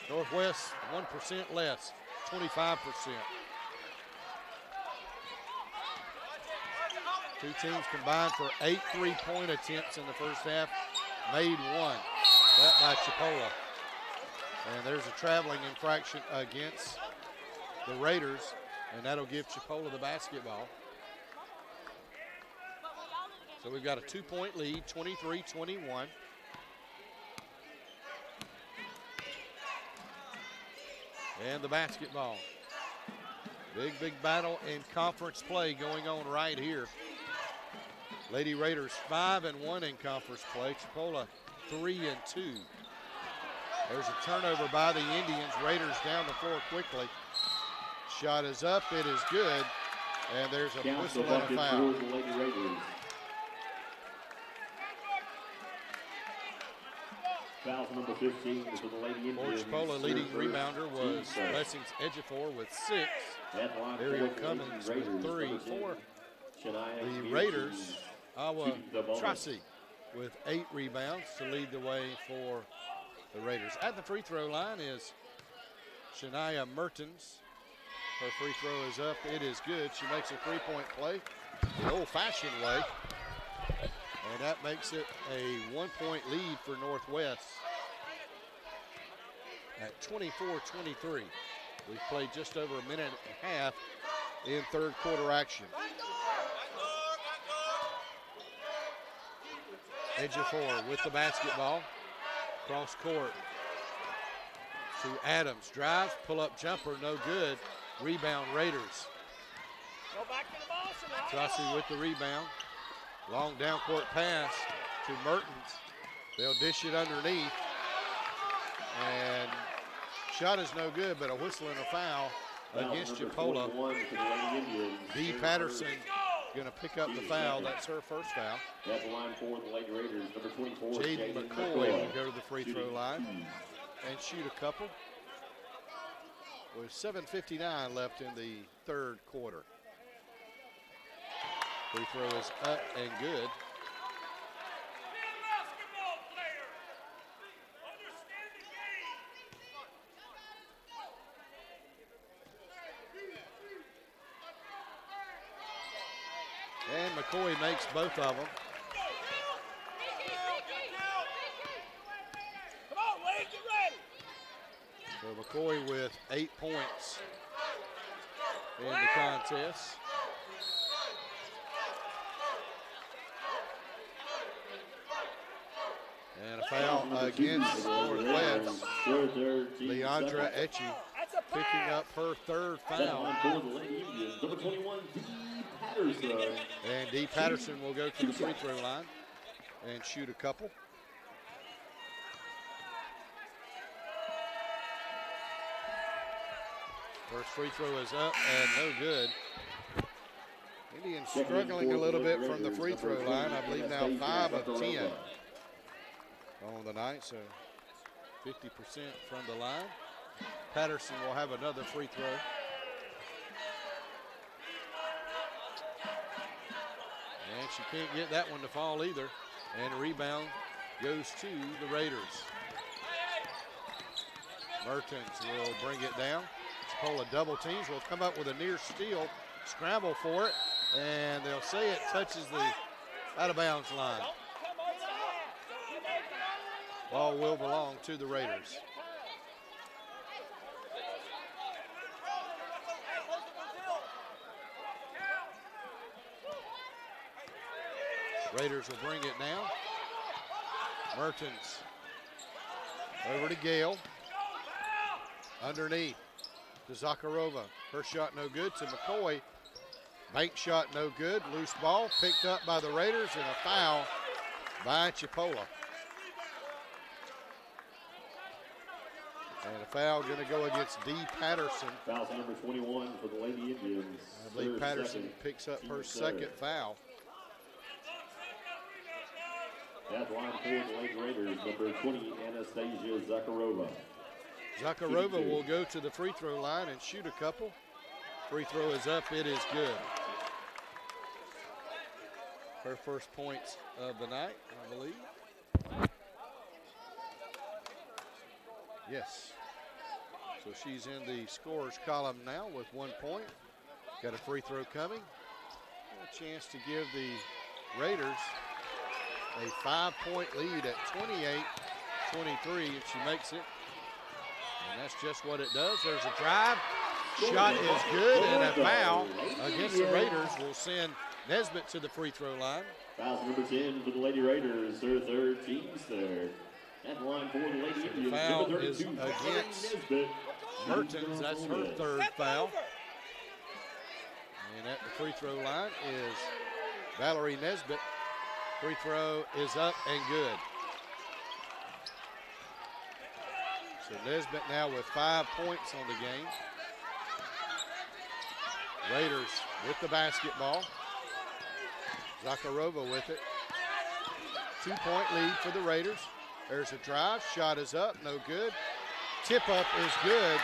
Speaker 3: Northwest 1% less, 25%. Two teams combined for 8 3-point attempts in the first half, made 1. That by Chipola. And there's a traveling infraction against the Raiders, and that'll give Chipola the basketball. So we've got a 2-point lead, 23-21. And the basketball. Big battle in conference play going on right here. Lady Raiders 5-1 in conference play. Chipola 3-2. There's a turnover by the Indians. Raiders down the floor quickly. Shot is up, it is good, and there's a whistle and a foul.
Speaker 1: Foul number 15 for the Lady Indians.
Speaker 3: For Chipola, leading rebounder was Blessings Ejiofor with 6. Ariel Cummins with 3. For the Raiders, Awa Tracy with 8 rebounds to lead the way for the Raiders. At the free throw line is Shania Mertens. Her free throw is up. It is good. She makes a 3-point play the old-fashioned way. And that makes it a 1-point lead for Northwest at 24-23. We've played just over a minute and a half in third quarter action. Ejiofor with the basketball. Cross court to Adams. Drives, pull-up jumper, no good. Rebound Raiders.
Speaker 2: Go back to the ball,
Speaker 3: Tracy with the rebound. Long down court pass to Mertens. They'll dish it underneath. And shot is no good, but a whistle and a foul against Chipola. D. Patterson going to pick up the foul. That's her first foul.
Speaker 1: That's the line for the Lady Raiders, number 24.
Speaker 3: Jaden McCoy will go to the free throw line and shoot a couple. With 7:59 left in the third quarter. Free throw is up and good. And McCoy makes both of them.
Speaker 2: Come on, Wade, get ready.
Speaker 3: So McCoy with 8 points in the contest. Foul against Northwest. Leandra Etchie
Speaker 2: That's a
Speaker 3: picking
Speaker 2: pass.
Speaker 3: up her third
Speaker 1: That
Speaker 3: foul.
Speaker 1: line for the Lady Indians, number 21, Dee Patterson.
Speaker 3: And Dee Patterson will go to the free throw line and shoot a couple. First free throw is up and no good. Indians struggling a little bit from the free throw line. I believe now 5 of 10 on the night, so 50% from the line. Patterson will have another free throw. And she can't get that one to fall either. And rebound goes to the Raiders. Mertens will bring it down. Chipola double teams, will come up with a near steal, scramble for it, and they'll say it touches the out of bounds line. Ball will belong to the Raiders. Raiders will bring it down. Mertens over to Gale. Underneath to Zakharova. Her shot no good to McCoy. Bank shot no good. Loose ball picked up by the Raiders and a foul by Chipola. And a foul going to go against Dee Patterson.
Speaker 1: Foul number 21 for the Lady Indians.
Speaker 3: I believe
Speaker 1: Third,
Speaker 3: Patterson
Speaker 1: second,
Speaker 3: picks up her
Speaker 1: team
Speaker 3: second
Speaker 1: third.
Speaker 3: foul.
Speaker 1: That line for the Lady Raiders, number 20, Anastasia Zakharova.
Speaker 3: Zakharova will go to the free throw line and shoot a couple. Free throw is up, it is good. Her first points of the night, I believe. Yes. So she's in the scorers column now with 1 point. Got a free throw coming. A chance to give the Raiders a 5-point lead at 28-23 if she makes it. And that's just what it does. There's a drive. Shot is good, and a foul against the Raiders will send Nesbitt to the free throw line.
Speaker 1: Foul number 10 for the Lady Raiders, her third, team's third. At the line for the Lady Indians,
Speaker 3: foul
Speaker 1: number
Speaker 3: is
Speaker 1: 32,
Speaker 3: against
Speaker 1: Nesbitt.
Speaker 3: Mertens. That's her third foul. And at the free throw line is Valerie Nesbitt. Free throw is up and good. So Nesbitt now with 5 points on the game. Raiders with the basketball. Zakharova with it. 2-point lead for the Raiders. There's a drive. Shot is up. No good. Tip up is good.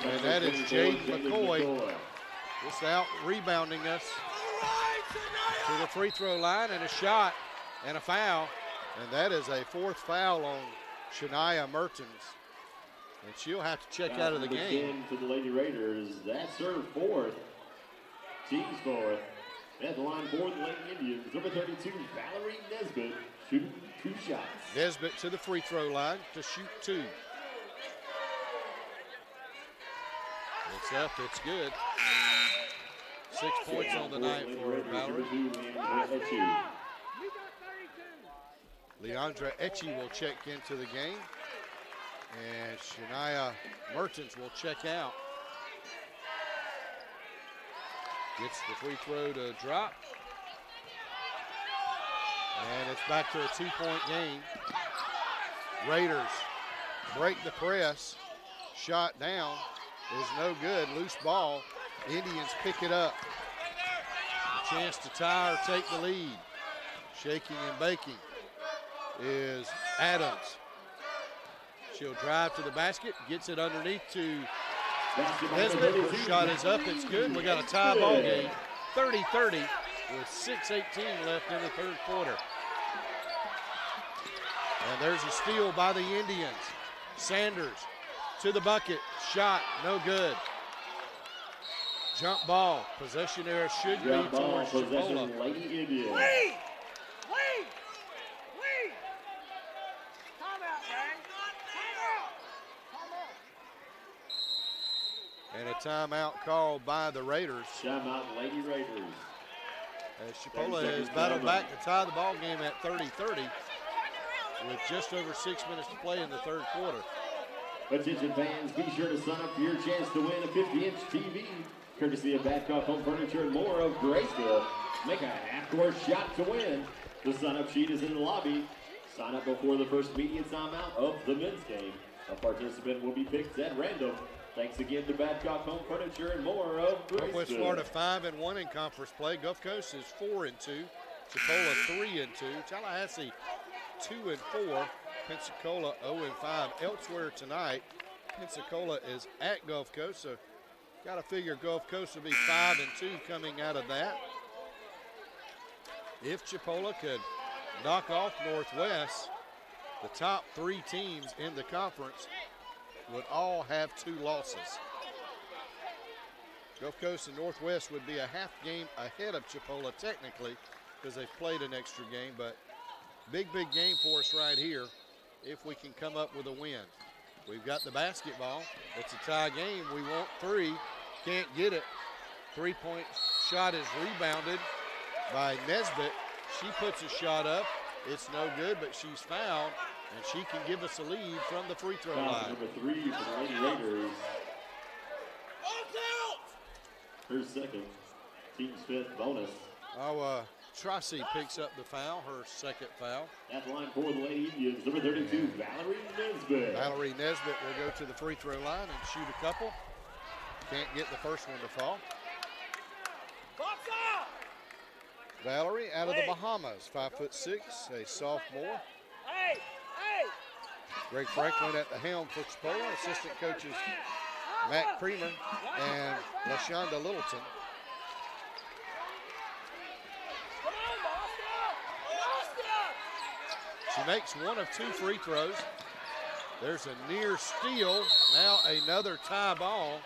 Speaker 3: And that is Jade McCoy just out rebounding us to the free throw line, and a shot and a foul. And that is a fourth foul on Shania Mertens. And she'll have to check out of the game.
Speaker 1: For the Lady Raiders, that's her fourth. Team's fourth. At the line for the Lady Indians, number 32, Valerie Nesbitt, shooting 2 shots.
Speaker 3: Nesbitt to the free throw line to shoot 2. It's up, it's good. 6 points on the night for Valerie. Leandra Etchie will check into the game. And Shania Mertens will check out. Gets the free throw to drop. And it's back to a 2-point game. Raiders break the press. Shot down is no good. Loose ball. Indians pick it up. A chance to tie or take the lead. Shaking and baking is Adams. She'll drive to the basket, gets it underneath to Nesbitt. Her shot is up, it's good. We got a tie ball game, 30-30 with 6:18 left in the third quarter. And there's a steal by the Indians. Sanders to the bucket, shot, no good. Jump ball, possession error should be towards Chipola.
Speaker 1: Lady Indians.
Speaker 2: Lead! Timeout, man. Timeout.
Speaker 3: And a timeout called by the Raiders.
Speaker 1: Timeout, Lady Raiders.
Speaker 3: As Chipola has battled back to tie the ball game at 30-30. with just over 6 minutes to play in the third quarter.
Speaker 1: Attention fans, be sure to sign up for your chance to win a 50-inch TV, courtesy of Badcock Home Furniture and more of Graceville. Make a half-court shot to win. The sign-up sheet is in the lobby. Sign up before the first media timeout of the men's game. A participant will be picked at random. Thanks again to Badcock Home Furniture and more of Graceville.
Speaker 3: Northwest Florida 5-1 in conference play. Gulf Coast is 4-2. Chipola 3-2. Tallahassee 2-4. Pensacola 0-5. Elsewhere tonight, Pensacola is at Gulf Coast, so got to figure Gulf Coast will be 5-2 coming out of that. If Chipola could knock off Northwest, the top 3 teams in the conference would all have 2 losses. Gulf Coast and Northwest would be a half game ahead of Chipola technically because they've played an extra game, but big game for us right here if we can come up with a win. We've got the basketball. It's a tie game. We want 3. Can't get it. 3-point shot is rebounded by Nesbitt. She puts a shot up. It's no good, but she's fouled, and she can give us a lead from the free throw line.
Speaker 1: Number 3 for the Lady Raiders. Her second, team's 5th bonus.
Speaker 3: Tracy picks up the foul, her second foul.
Speaker 1: At the line for the Lady Indians, number 32, Valerie Nesbitt.
Speaker 3: Valerie Nesbitt will go to the free throw line and shoot a couple. Can't get the first one to fall.
Speaker 2: Box out!
Speaker 3: Valerie out of the Bahamas, 5'6", a sophomore.
Speaker 2: Hey!
Speaker 3: Greg Franklin at the helm for Chipola. Assistant coaches Matt Creamer and LaShonda Littleton.
Speaker 2: Come on, Boston!
Speaker 3: She makes 1 of 2 free throws. There's a near steal. Now another tie ball.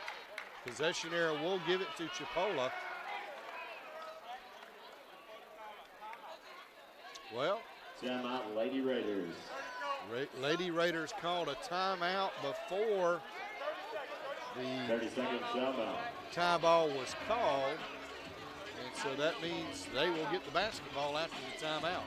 Speaker 3: Possession error will give it to Chipola. Well,
Speaker 1: timeout, Lady Raiders.
Speaker 3: Lady Raiders called a timeout before the
Speaker 1: 30-second timeout.
Speaker 3: tie ball was called. And so that means they will get the basketball after the timeout.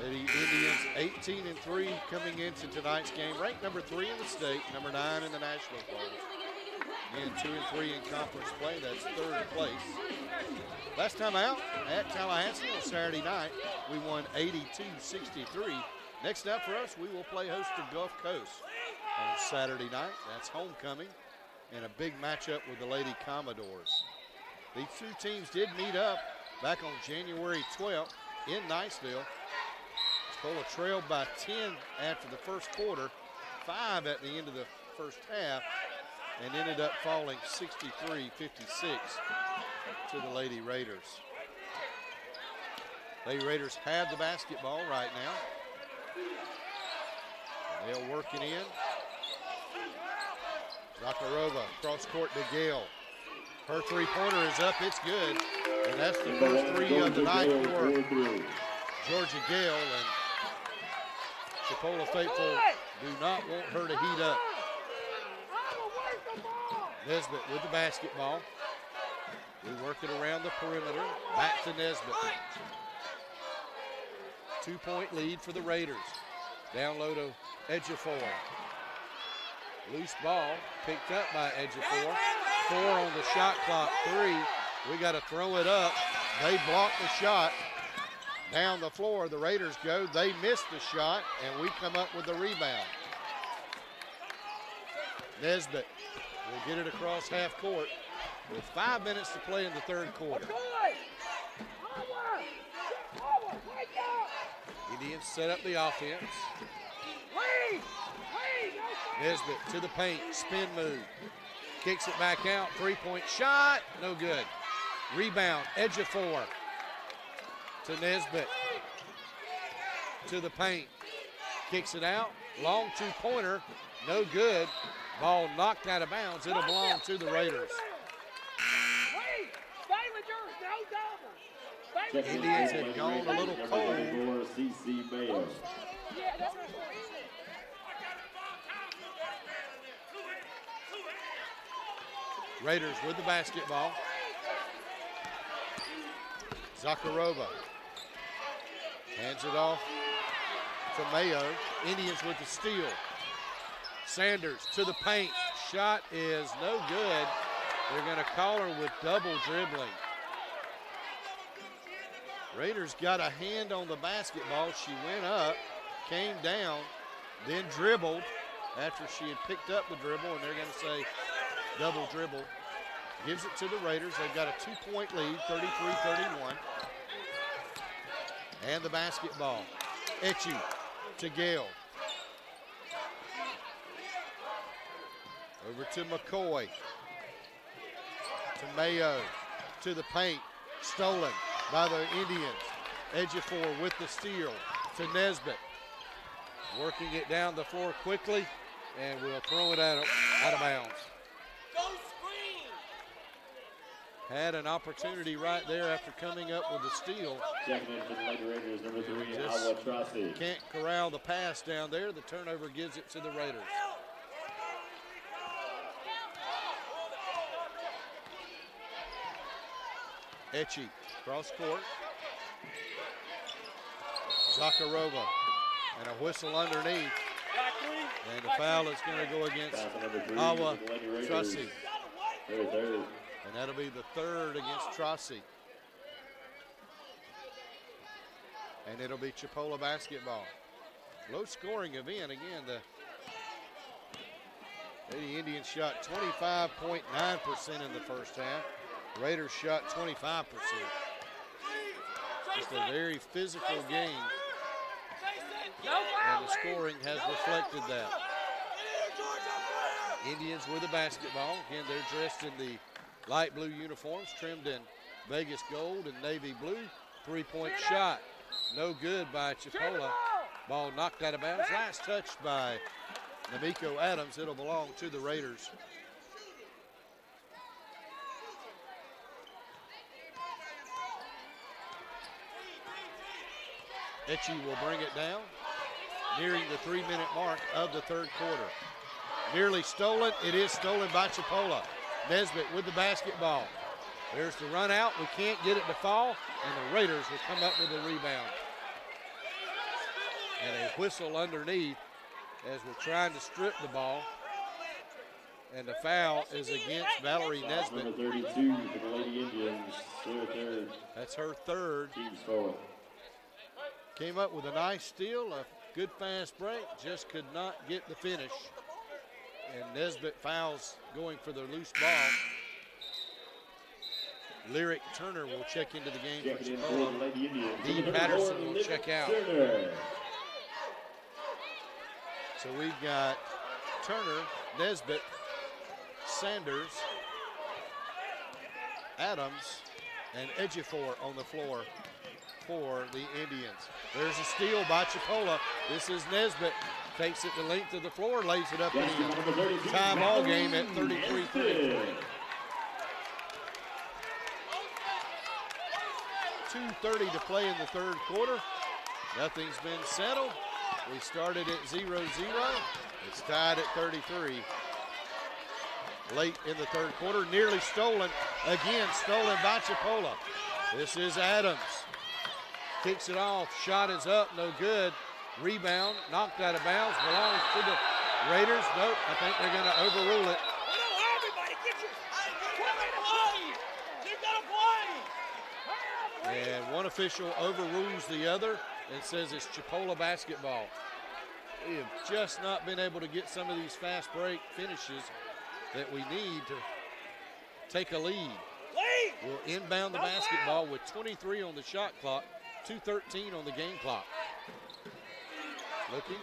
Speaker 3: Lady Indians 18-3 coming into tonight's game. Ranked number 3 in the state, number 9 in the national polls. And 2-3 in conference play, that's 3rd place. Last time out at Tallahassee on Saturday night, we won 82-63. Next up for us, we will play host to Gulf Coast on Saturday night. That's homecoming and a big matchup with the Lady Commodores. These 2 teams did meet up back on January 12th in Niceville. Chipola trailed by 10 after the first quarter, 5 at the end of the first half, and ended up falling 63-56 to the Lady Raiders. Lady Raiders have the basketball right now. They'll work it in. Zakharova, cross court to Gale. Her 3-pointer is up, it's good. And that's the first 3 of the night for Georgia Gale. And Chipola faithful do not want her to heat up. Nesbitt with the basketball. We work it around the perimeter. Back to Nesbitt. 2-point lead for the Raiders. Down low to Ejiofor. Loose ball picked up by Ejiofor. 4 on the shot clock, 3. We got to throw it up. They block the shot. Down the floor, the Raiders go. They miss the shot, and we come up with the rebound. Nesbitt will get it across half court with 5 minutes to play in the third quarter. Indians set up the offense. Nesbitt to the paint, spin move. Kicks it back out, 3-point shot, no good. Rebound, Ejiofor to Nesbitt. To the paint, kicks it out. Long 2-pointer, no good. Ball knocked out of bounds, it'll belong to the Raiders. Indians had gone a little cold.
Speaker 1: CC Mayo.
Speaker 3: Raiders with the basketball. Zakharova hands it off to Mayo. Indians with the steal. Sanders to the paint. Shot is no good. They're going to call her with double dribbling. Raiders got a hand on the basketball. She went up, came down, then dribbled after she had picked up the dribble, and they're going to say double dribble. Gives it to the Raiders. They've got a 2-point lead, 33-31. And the basketball. Etchie to Gale. Over to McCoy. To Mayo. To the paint. Stolen by the Indians. Ejiofor with the steal to Nesbitt. Working it down the floor quickly, and we'll throw it out of bounds. Had an opportunity right there after coming up with a steal.
Speaker 1: Checking in for the Lady Raiders, number 3, Awa Trossi.
Speaker 3: Can't corral the pass down there. The turnover gives it to the Raiders. Etchie, cross court. Zakharova, and a whistle underneath. And the foul is going to go against Awa Trossi. And that'll be the third against Trossi. And it'll be Chipola basketball. Low scoring event. Again, the Lady Indians shot 25.9% in the first half. Raiders shot 25%. Just a very physical game. And the scoring has reflected that. Indians with the basketball. Again, they're dressed in the light blue uniforms, trimmed in Vegas gold and navy blue. 3-point shot. No good by Chipola. Ball knocked out of bounds. Last touched by Namiko Adams. It'll belong to the Raiders. Etchie will bring it down, nearing the 3-minute mark of the third quarter. Nearly stolen. It is stolen by Chipola. Nesbitt with the basketball. There's the run out. We can't get it to fall, and the Raiders will come up with a rebound. And a whistle underneath as we're trying to strip the ball. And the foul is against Valerie Nesbitt.
Speaker 1: Number 32 for the Lady Indians, their third.
Speaker 3: That's her third.
Speaker 1: Team's foul.
Speaker 3: Came up with a nice steal, a good fast break, just could not get the finish. And Nesbitt fouls going for the loose ball. Lyric Turner will check into the game for Chipola. Dee Patterson will check out. So we've got Turner, Nesbitt, Sanders, Adams, and Ejiofor on the floor for the Indians. There's a steal by Chipola. This is Nesbitt. Takes it the length of the floor, lays it up in. Time ball game at 33-33. 2:30 to play in the third quarter. Nothing's been settled. We started at 0-0. It's tied at 33. Late in the third quarter, nearly stolen. Again, stolen by Chipola. This is Adams. Kicks it off. Shot is up, no good. Rebound, knocked out of bounds, belongs to the Raiders. Nope, I think they're going to overrule it. And one official overrules the other and says it's Chipola basketball. We have just not been able to get some of these fast break finishes that we need to take a lead. We'll inbound the basketball with 23 on the shot clock, 2:13 on the game clock.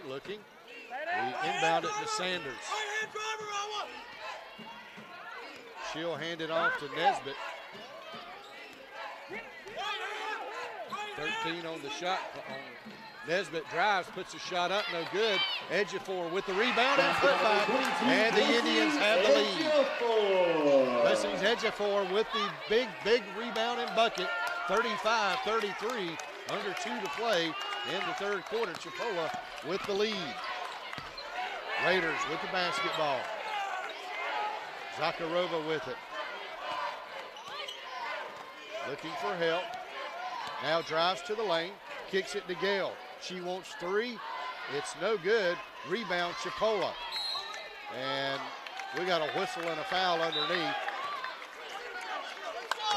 Speaker 3: Looking. We inbound it to Sanders. She'll hand it off to Nesbitt. 13 on the shot. Nesbitt drives, puts a shot up, no good. Ejiofor with the rebound and putback, and the Indians have the lead. Blessings Ejiofor with the big rebound and bucket 35-33, under 2 to play in the third quarter. Chipola with the lead. Raiders with the basketball. Zakharova with it. Looking for help. Now drives to the lane, kicks it to Gale. She wants 3. It's no good. Rebound Chipola. And we got a whistle and a foul underneath.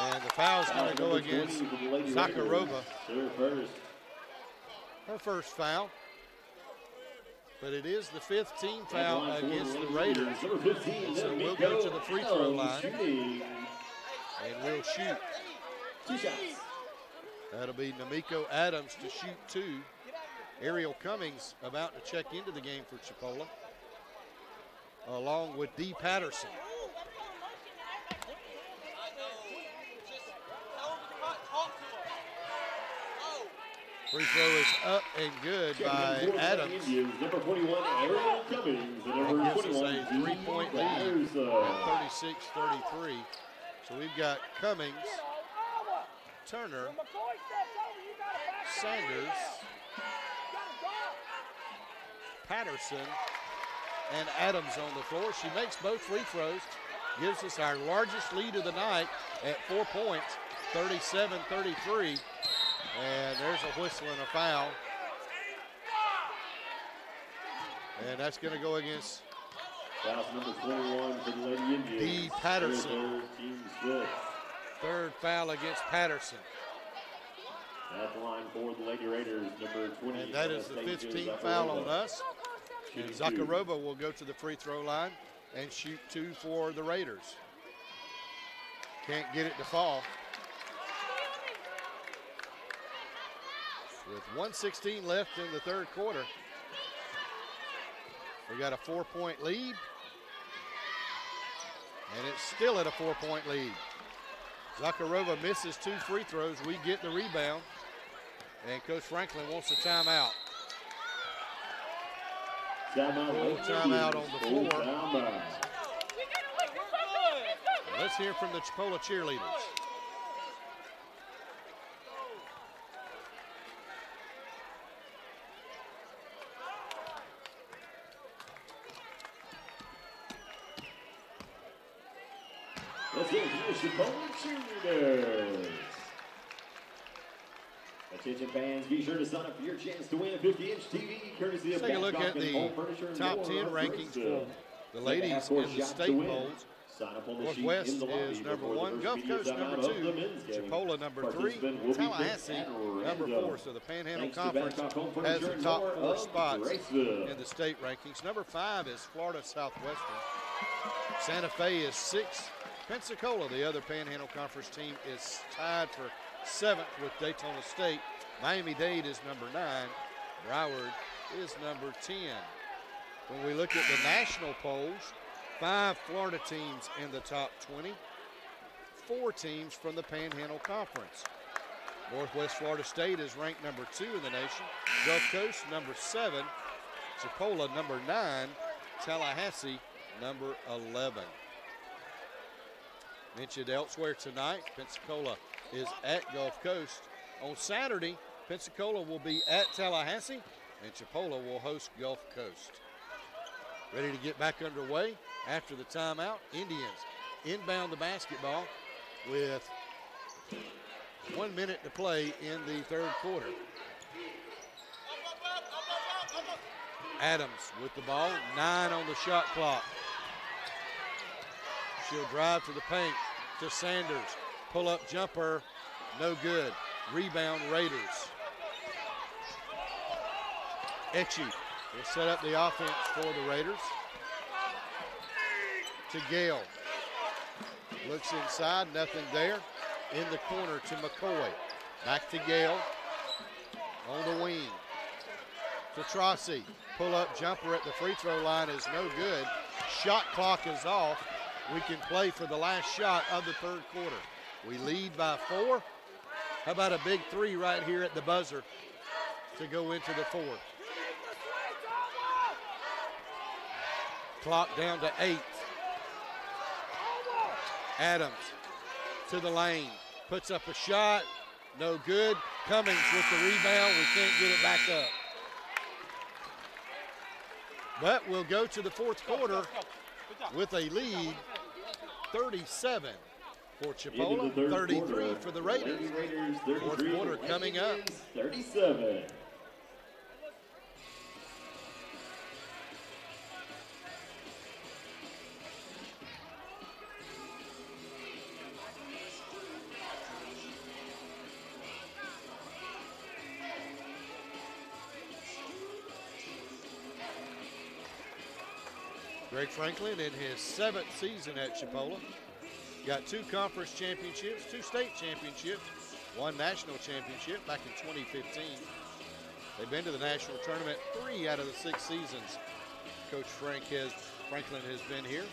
Speaker 3: And the foul's going to go against Zakharova. Her first foul. But it is the 5th team foul against the Raiders. So we'll go to the free throw line. And we'll shoot.
Speaker 1: 2 shots.
Speaker 3: That'll be Namiko Adams to shoot 2. Ariel Cummings about to check into the game for Chipola, along with Dee Patterson. Free throw is up and good by Adams.
Speaker 1: Number 41, Ariel Cummings. And number
Speaker 3: Gives us
Speaker 1: 21,
Speaker 3: a 3-point lead, 36-33. So we've got Cummings, Turner, Sanders, Patterson, and Adams on the floor. She makes both free throws, gives us our largest lead of the night at 4 points, 37-33. And there's a whistle and a foul. And that's going to go against
Speaker 1: Foul number 21 for the Lady Indians.
Speaker 3: Dee Patterson.
Speaker 1: Team split.
Speaker 3: Third foul against Patterson.
Speaker 1: At the line for the Lady Raiders, number 20.
Speaker 3: And that is the 15th foul on us. And Zakharova will go to the free throw line and shoot 2 for the Raiders. Can't get it to fall. With 1:16 left in the third quarter, we got a 4-point lead. And it's still at a 4-point lead. Zakharova misses 2 free throws. We get the rebound. And Coach Franklin wants a timeout. Timeout on the floor. Let's hear from the Chipola cheerleaders.
Speaker 1: Let's go to the Chipola cheerleaders. Attention fans, be sure to sign up for your chance to win a 50-inch TV courtesy of
Speaker 3: Take a look at
Speaker 1: and
Speaker 3: the
Speaker 1: Home Furniture and
Speaker 3: top
Speaker 1: More
Speaker 3: 10
Speaker 1: of
Speaker 3: rankings
Speaker 1: Bristol.
Speaker 3: for the ladies in the state polls.
Speaker 1: Sign up on the
Speaker 3: Northwest
Speaker 1: sheet in the lobby
Speaker 3: is number
Speaker 1: before the
Speaker 3: 1,
Speaker 1: first
Speaker 3: Gulf
Speaker 1: media
Speaker 3: Coast
Speaker 1: timeout
Speaker 3: number
Speaker 1: of
Speaker 3: 2,
Speaker 1: the men's game.
Speaker 3: Chipola number 3,
Speaker 1: Participant will be
Speaker 3: Tallahassee
Speaker 1: picked at
Speaker 3: number
Speaker 1: random.
Speaker 3: 4. So the Panhandle
Speaker 1: Thanks to
Speaker 3: Conference
Speaker 1: Bangkok Home
Speaker 3: has
Speaker 1: Furniture
Speaker 3: the
Speaker 1: and
Speaker 3: top
Speaker 1: More
Speaker 3: 4
Speaker 1: of
Speaker 3: spots
Speaker 1: Graceville.
Speaker 3: in the state rankings. Number 5 is Florida Southwestern. Santa Fe is 6. Pensacola, the other Panhandle Conference team, is tied for 7th with Daytona State. Miami-Dade is number 9. Broward is number 10. When we look at the national polls, 5 Florida teams in the top 20, 4 teams from the Panhandle Conference. Northwest Florida State is ranked number 2 in the nation. Gulf Coast number 7. Chipola number 9. Tallahassee number 11. Mentioned elsewhere tonight, Pensacola is at Gulf Coast. On Saturday, Pensacola will be at Tallahassee, and Chipola will host Gulf Coast. Ready to get back underway after the timeout. Indians inbound the basketball with 1 minute to play in the third quarter. Adams with the ball, 9 on the shot clock. She'll drive to the paint to Sanders. Pull-up jumper, no good. Rebound Raiders. Etchie will set up the offense for the Raiders. To Gale. Looks inside, nothing there. In the corner to McCoy. Back to Gale. On the wing. To Trossi. Pull-up jumper at the free throw line is no good. Shot clock is off. We can play for the last shot of the third quarter. We lead by 4. How about a big 3 right here at the buzzer to go into the fourth? Clock down to 8. Adams to the lane. Puts up a shot. no good. Cummings with the rebound. We can't get it back up. But we'll go to the fourth quarter with a lead, 37 for Chipola, 33 for the Raiders. Fourth quarter coming up.
Speaker 1: 37.
Speaker 3: Greg Franklin in his 7th season at Chipola. Got 2 conference championships, 2 state championships, 1 national championship back in 2015. They've been to the national tournament 3 out of the 6 seasons Coach Franklin has been here.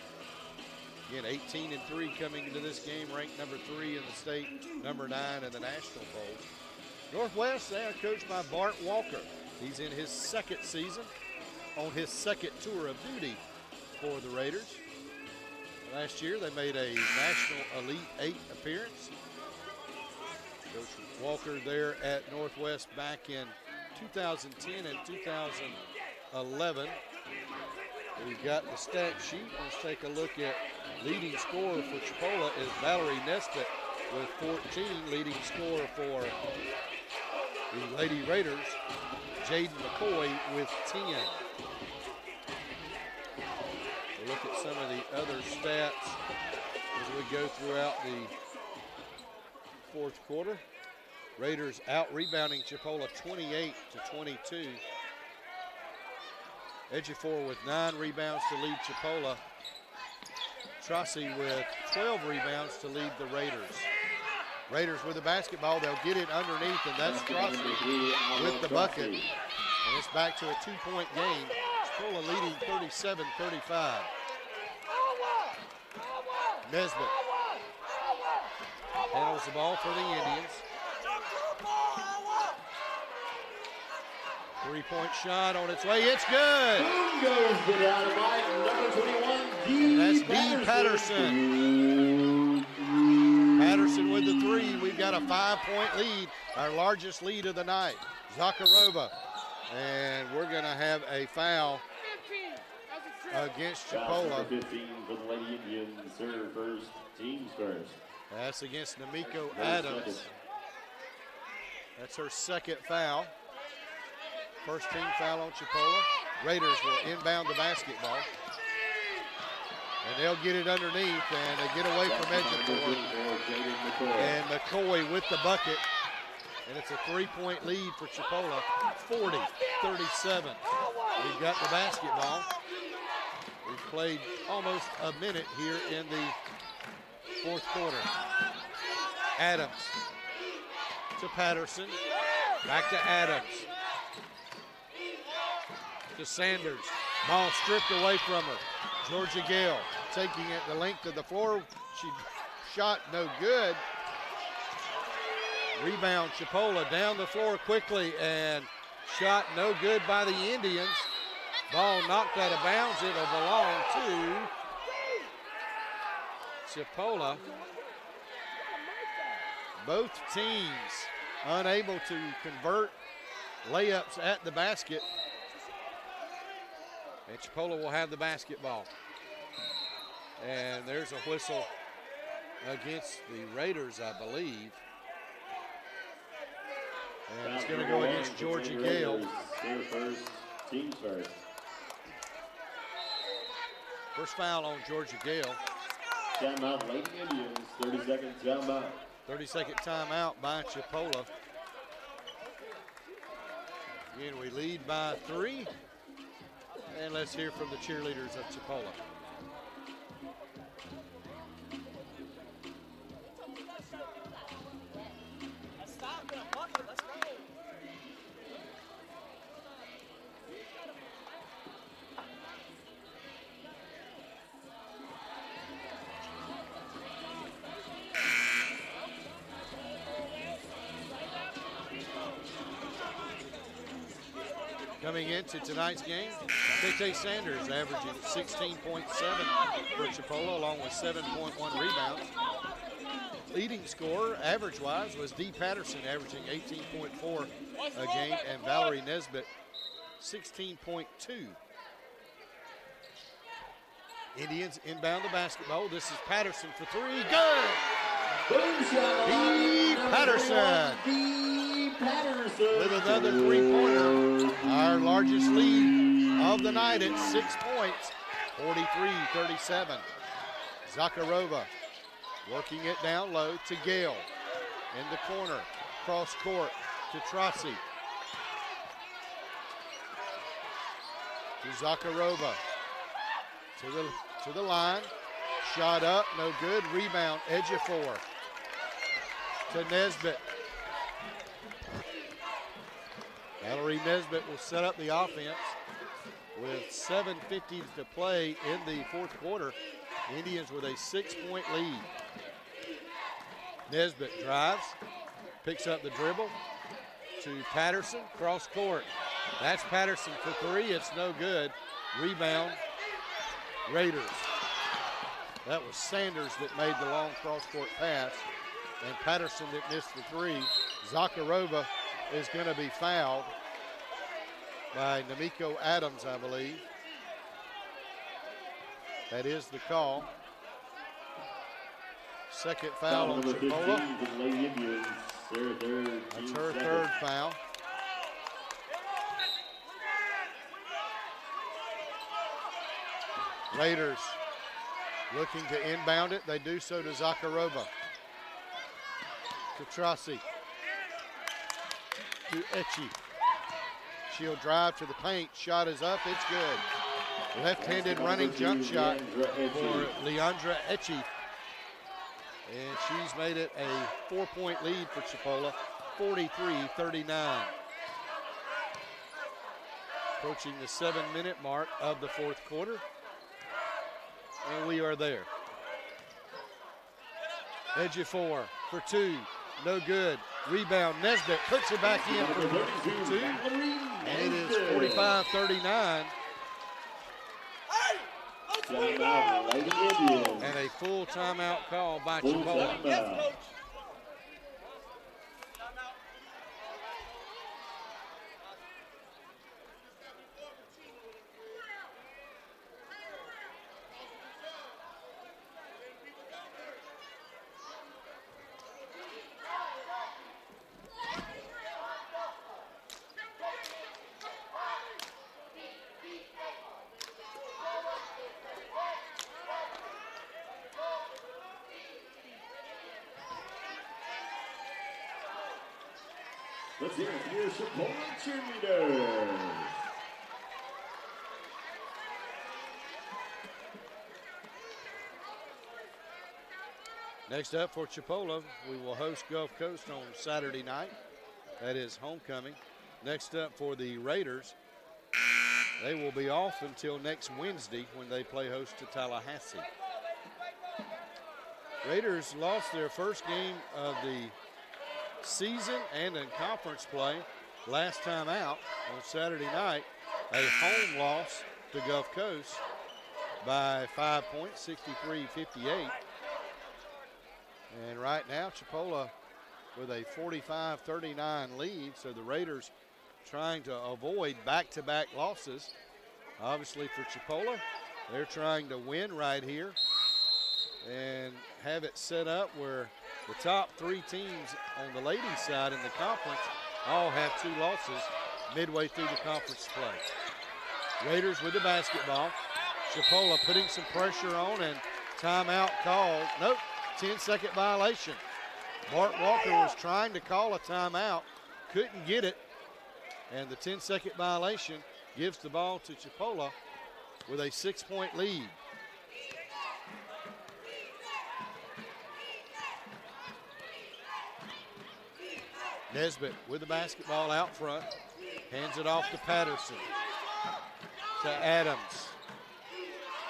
Speaker 3: Again, 18-3 coming into this game, ranked number 3 in the state, number 9 in the national bowl. Northwest, they are coached by Bart Walker. He's in his 2nd season, on his 2nd tour of duty for the Raiders. Last year, they made a National Elite 8 appearance. Coach Walker there at Northwest back in 2010 and 2011. We've got the stat sheet. Let's take a look at leading scorer for Chipola is Valerie Nesbitt with 14. Leading scorer for the Lady Raiders, Jaden McCoy with 10. We'll look at some of the other stats as we go throughout the fourth quarter. Raiders out rebounding Chipola 28-22. Ejiofor with 9 rebounds to lead Chipola. Tracy with 12 rebounds to lead the Raiders. Raiders with the basketball, they'll get it underneath, and that's Tracy with the bucket. And it's back to a 2-point game. Chipola leading 37-35. Nesbitt handles the ball for the Indians. 3-point shot on its way. It's good.
Speaker 1: Boom goes the dynamite. Number 21,
Speaker 3: That's D. Patterson. Patterson with the 3. We've got a 5-point lead, our largest lead of the night. Zakharova. And we're going to have a foul against Chipola.
Speaker 1: 15 for the Lady Indians. Serve first, teams first.
Speaker 3: That's against Namiko Adams. That's her 2nd foul. First team foul on Chipola. Raiders will inbound the basketball. And they'll get it underneath, and they get away from Ejiofor. And McCoy with the bucket. And it's a 3-point lead for Chipola, 40-37. We've got the basketball. We've played almost a minute here in the fourth quarter. Adams to Patterson. Back to Adams. To Sanders. Ball stripped away from her. Georgia Gale taking it the length of the floor. She shot no good. Rebound Chipola down the floor quickly and shot no good by the Indians. Ball knocked out of bounds. It'll belong to Chipola. Both teams unable to convert layups at the basket. And Chipola will have the basketball. And there's a whistle against the Raiders, I believe. And it's going to go against Georgia Gale.
Speaker 1: Serve first, teams first.
Speaker 3: First foul on Georgia Gale.
Speaker 1: Timeout, Lady Indians. 30-second timeout.
Speaker 3: 30-second timeout by Chipola. Again, we lead by 3. And let's hear from the cheerleaders of Chipola. Coming into tonight's game, KT Sanders averaging 16.7 for Chipola, along with 7.1 rebounds. Leading scorer, average-wise, was Dee Patterson, averaging 18.4 a game, and Valerie Nesbitt, 16.2. Indians inbound the basketball. This is Patterson for three. Good! Dee Patterson with another three-pointer. Our largest lead of the night at 6 points, 43-37. Zakharova working it down low to Gale. In the corner, cross court to Trossi. To Zakharova. To the line. Shot up, no good. Rebound, Ejiofor. To Nesbitt. Valerie Nesbitt will set up the offense with 7:50 to play in the fourth quarter. Indians with a 6-point lead. Nesbitt drives, picks up the dribble to Patterson, cross court. That's Patterson for three, it's no good. Rebound, Raiders. That was Sanders that made the long cross court pass, and Patterson that missed the three. Zakharova is going to be fouled by Namiko Adams, I believe. That is the call. Second foul on Chipola. That's her third foul. Raiders looking to inbound it. They do so to Zakharova. To Trossi. To Etchi. She'll drive to the paint. Shot is up. It's good. Left-handed running jump shot for Leandra Etchi. And she's made it a 4-point lead for Chipola, 43-39. Approaching the 7-minute mark of the fourth quarter. And we are there. Ejiofor for two, no good. Rebound, Nesbitt puts it back in for two. And it is 45-39. And a full timeout call by Chipola.
Speaker 2: Yes, coach.
Speaker 1: Let's hear it for your Chipola cheerleaders.
Speaker 3: Next up for Chipola, we will host Gulf Coast on Saturday night. That is homecoming. Next up for the Raiders, they will be off until next Wednesday when they play host to Tallahassee. Raiders lost their first game of the season and in conference play last time out on Saturday night, a home loss to Gulf Coast by 5 points, 63-58. And right now, Chipola with a 45-39 lead, so the Raiders trying to avoid back-to-back losses. Obviously for Chipola, they're trying to win right here and have it set up where the top three teams on the ladies' side in the conference all have two losses midway through the conference play. Raiders with the basketball. Chipola putting some pressure on, and timeout called. Nope, 10-second violation. Bart Walker was trying to call a timeout, couldn't get it, and the 10-second violation gives the ball to Chipola with a 6-point lead. Nesbitt with the basketball out front, hands it off to Patterson, to Adams.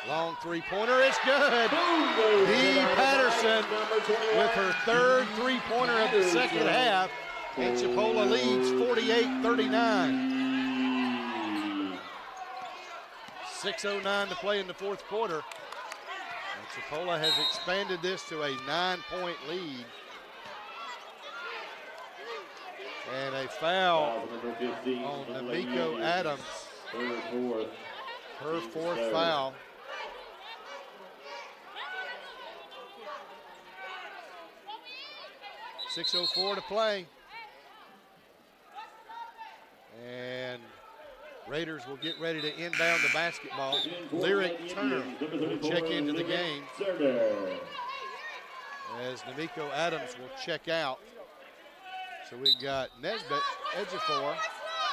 Speaker 3: Long three-pointer, it's good. Dee Patterson with her third three-pointer of the second half, and Chipola leads 48-39. 6:09 to play in the fourth quarter. And Chipola has expanded this to a 9-point lead. And a foul on Namiko Adams. Her fourth foul. .604 to play. And Raiders will get ready to inbound the basketball. Lyric Turner will check into the game as Namiko Adams will check out. So we've got Nesbitt, Ejiofor,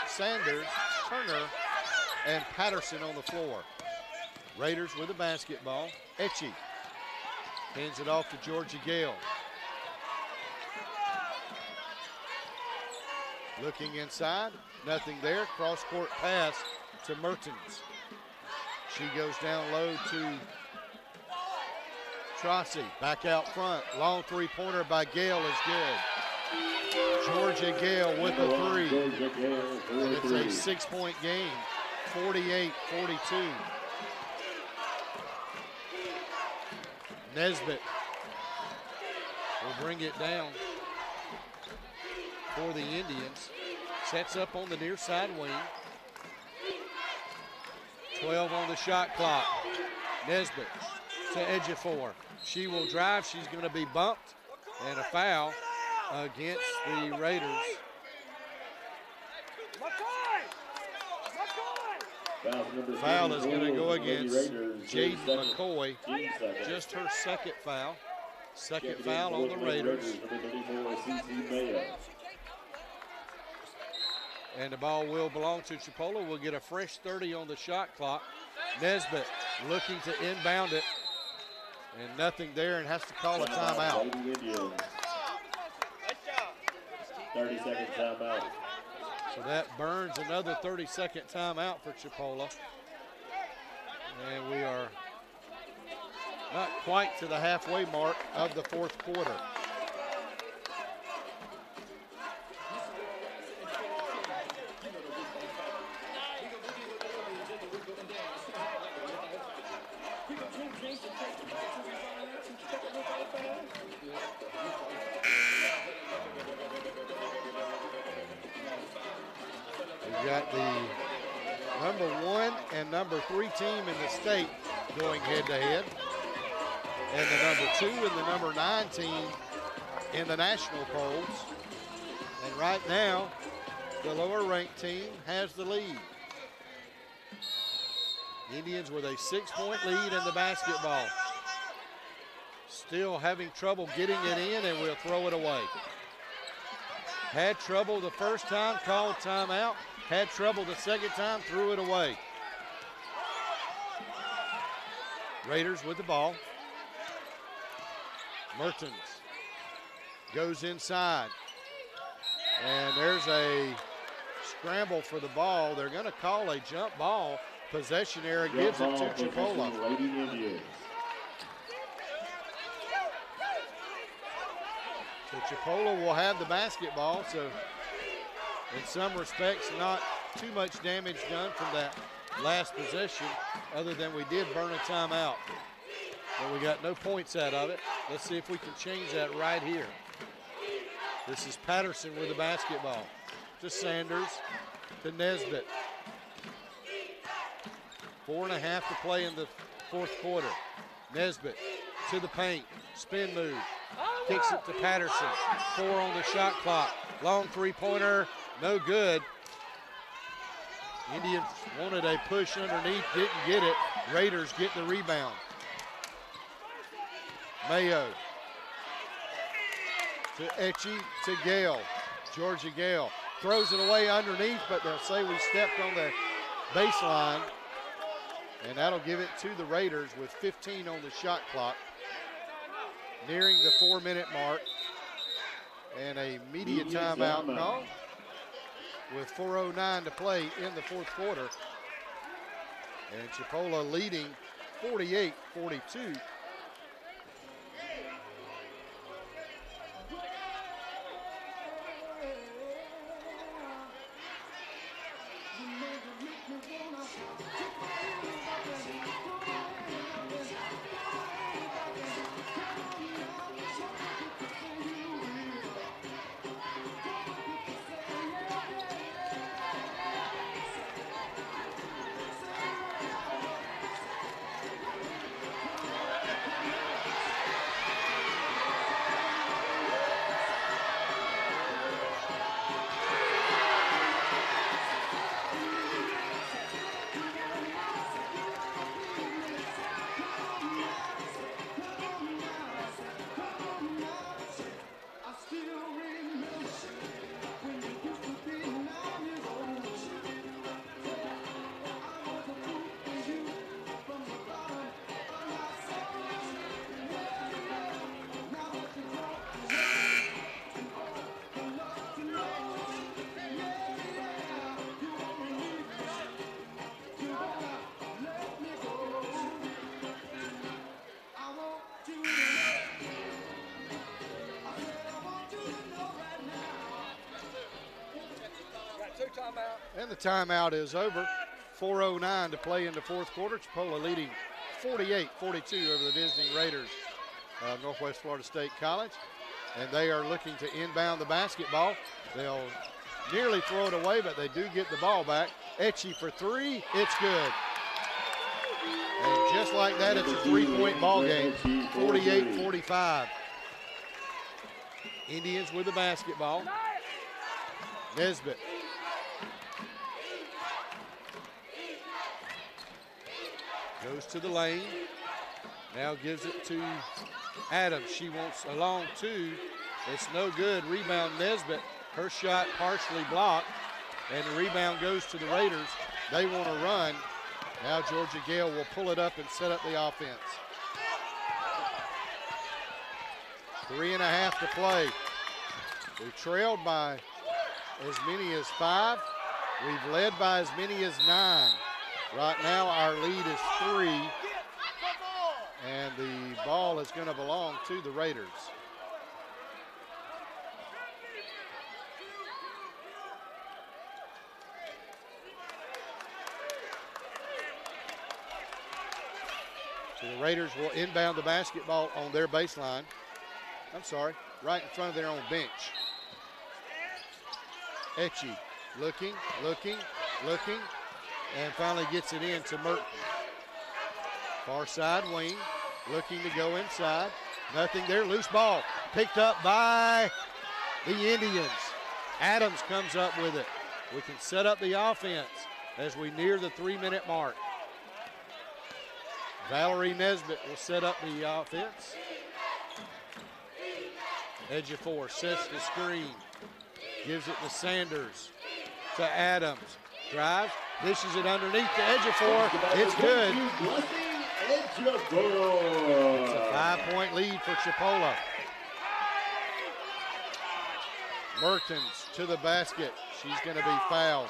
Speaker 3: Sanders, Turner, and Patterson on the floor. Raiders with the basketball. Etchie hands it off to Georgia Gale. Looking inside, nothing there. Cross-court pass to Mertens. She goes down low to Trossi. Back out front. Long three-pointer by Gale is good. Georgia Gale with a three. And it's a 6-point game, 48-42. Nesbitt will bring it down for the Indians. Sets up on the near side wing. 12 on the shot clock. Nesbitt to Ejiofor. She will drive. She's going to be bumped. And a foul against the Raiders. Foul is going to go against Jaden McCoy. Just her second foul. Second foul on the Raiders. And the ball will belong to Chipola. We'll get a fresh 30 on the shot clock. Nesbitt looking to inbound it. And nothing there and has to call a timeout.
Speaker 1: 30-second timeout.
Speaker 3: So that burns another 30-second timeout for Chipola. And we are not quite to the halfway mark of the fourth quarter. We've got the number 1 and number 3 team in the state going head-to-head, and the number 2 and the number 9 team in the national polls. And right now, the lower-ranked team has the lead. Indians with a 6-point lead in the basketball. Still having trouble getting it in, and we'll throw it away. Had trouble the first time, called timeout. Had trouble the second time, threw it away. Raiders with the ball. Mertens goes inside. And there's a scramble for the ball. They're going to call a jump ball. Possession error gives it to Chipola. So Chipola will have the basketball. So in some respects, not too much damage done from that last possession, other than we did burn a timeout. But we got no points out of it. Let's see if we can change that right here. This is Patterson with the basketball. To Sanders, to Nesbitt. 4.5 to play in the fourth quarter. Nesbitt to the paint, spin move. Kicks it to Patterson. 4 on the shot clock. Long three-pointer, no good. Indians wanted a push underneath, didn't get it. Raiders get the rebound. Mayo to Etchie to Gale. Georgia Gale throws it away underneath, but they'll say we stepped on the baseline. And that'll give it to the Raiders with 15 on the shot clock. Nearing the 4-minute mark. And a media timeout call with 4:09 to play in the fourth quarter. And Chipola leading 48-42. And the timeout is over. 4:09 to play in the fourth quarter. Chipola leading 48-42 over the visiting Raiders of Northwest Florida State College. And they are looking to inbound the basketball. They'll nearly throw it away, but they do get the ball back. Etchie for three. It's good. And just like that, it's a three-point ball game. 48-45. Indians with the basketball. Nesbitt. Goes to the lane. Now gives it to Adams. She wants a long two. It's no good. Rebound Nesbitt. Her shot partially blocked. And the rebound goes to the Raiders. They want to run. Now Georgia Gale will pull it up and set up the offense. 3.5 to play. We trailed by as many as 5. We've led by as many as 9. Right now our lead is 3. And the ball is going to belong to the Raiders. So the Raiders will inbound the basketball on their baseline. I'm sorry, right in front of their own bench. Etchie looking, and finally gets it in to Merton. Far side wing, looking to go inside. Nothing there, loose ball. Picked up by the Indians. Adams comes up with it. We can set up the offense as we near the 3-minute mark. Valerie Nesbitt will set up the offense. Edge of 4, sets the screen. Gives it to Sanders, to Adams. Drives, dishes it underneath the edge of 4. It's good. It's a 5-point lead for Chipola. Mertens to the basket. She's going to be fouled.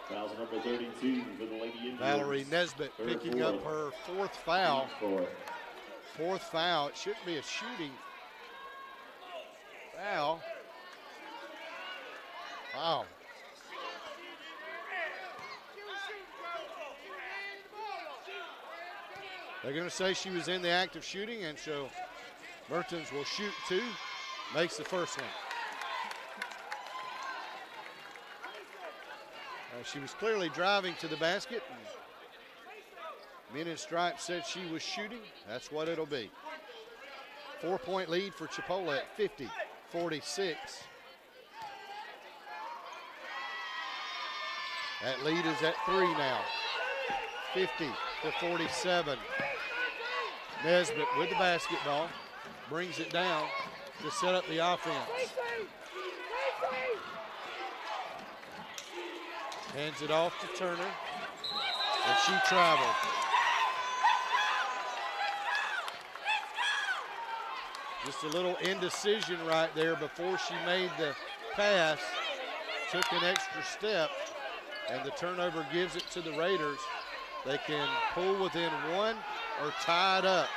Speaker 1: Foul number 32 for the Lady Indians.
Speaker 3: Valerie Nesbitt picking up her 4th foul. 4th foul. It shouldn't be a shooting foul. Wow. They're going to say she was in the act of shooting, and so Mertens will shoot 2, makes the first one. She was clearly driving to the basket. Men in stripes said she was shooting. That's what it'll be. 4-point lead for Chipola at 50-46. That lead is at 3 now. 50-47. Nesbitt with the basketball. Brings it down to set up the offense. Hands it off to Turner. And she traveled. Just a little indecision right there before she made the pass. Took an extra step. And the turnover gives it to the Raiders. They can pull within 1 or tie it up.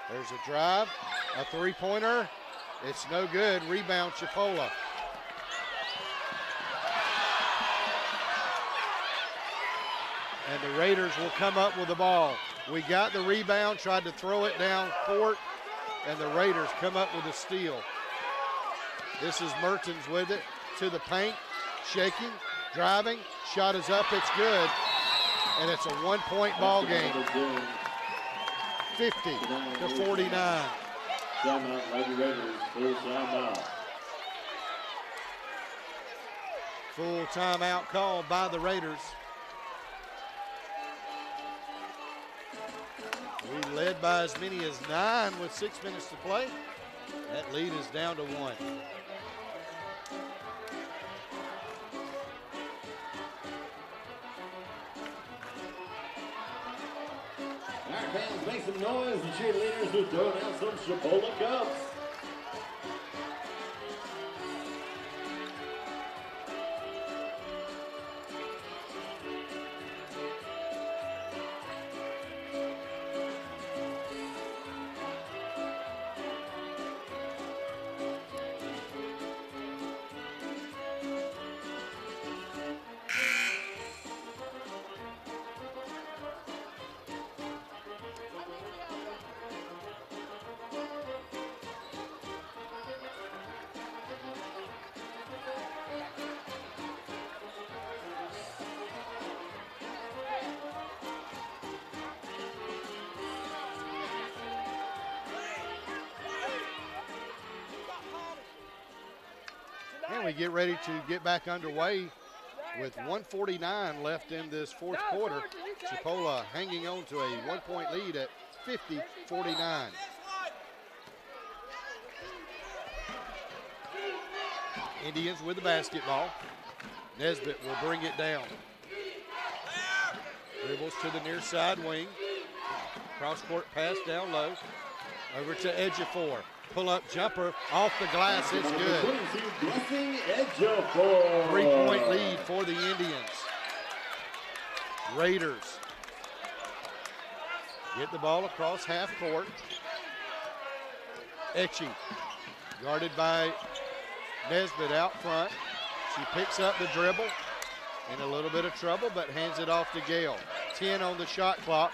Speaker 3: There's a drive, a 3-pointer. It's no good. Rebound Chipola. And the Raiders will come up with the ball. We got the rebound, tried to throw it down court, and the Raiders come up with a steal. This is Mertens with it to the paint, shaking, driving, shot is up, it's good, and it's a 1-point ball game. 50-49.
Speaker 1: Timeout, Lady Raiders, full timeout.
Speaker 3: Full timeout called by the Raiders. We led by as many as 9 with 6 minutes to play. That lead is down to 1.
Speaker 1: Our fans make some noise. The cheerleaders are throwing out some Chipola cups.
Speaker 3: And we get ready to get back underway with 1:49 left in this fourth quarter. Chipola hanging on to a 1-point lead at 50-49. Indians with the basketball. Nesbitt will bring it down. Dribbles to the near side wing. Cross-court pass down low. Over to Ejiofor. Pull-up jumper off the glass. It's good. 3-point lead for the Indians. Raiders get the ball across half court. Etchie guarded by Nesbitt out front. She picks up the dribble. In a little bit of trouble, but hands it off to Gale. 10 on the shot clock.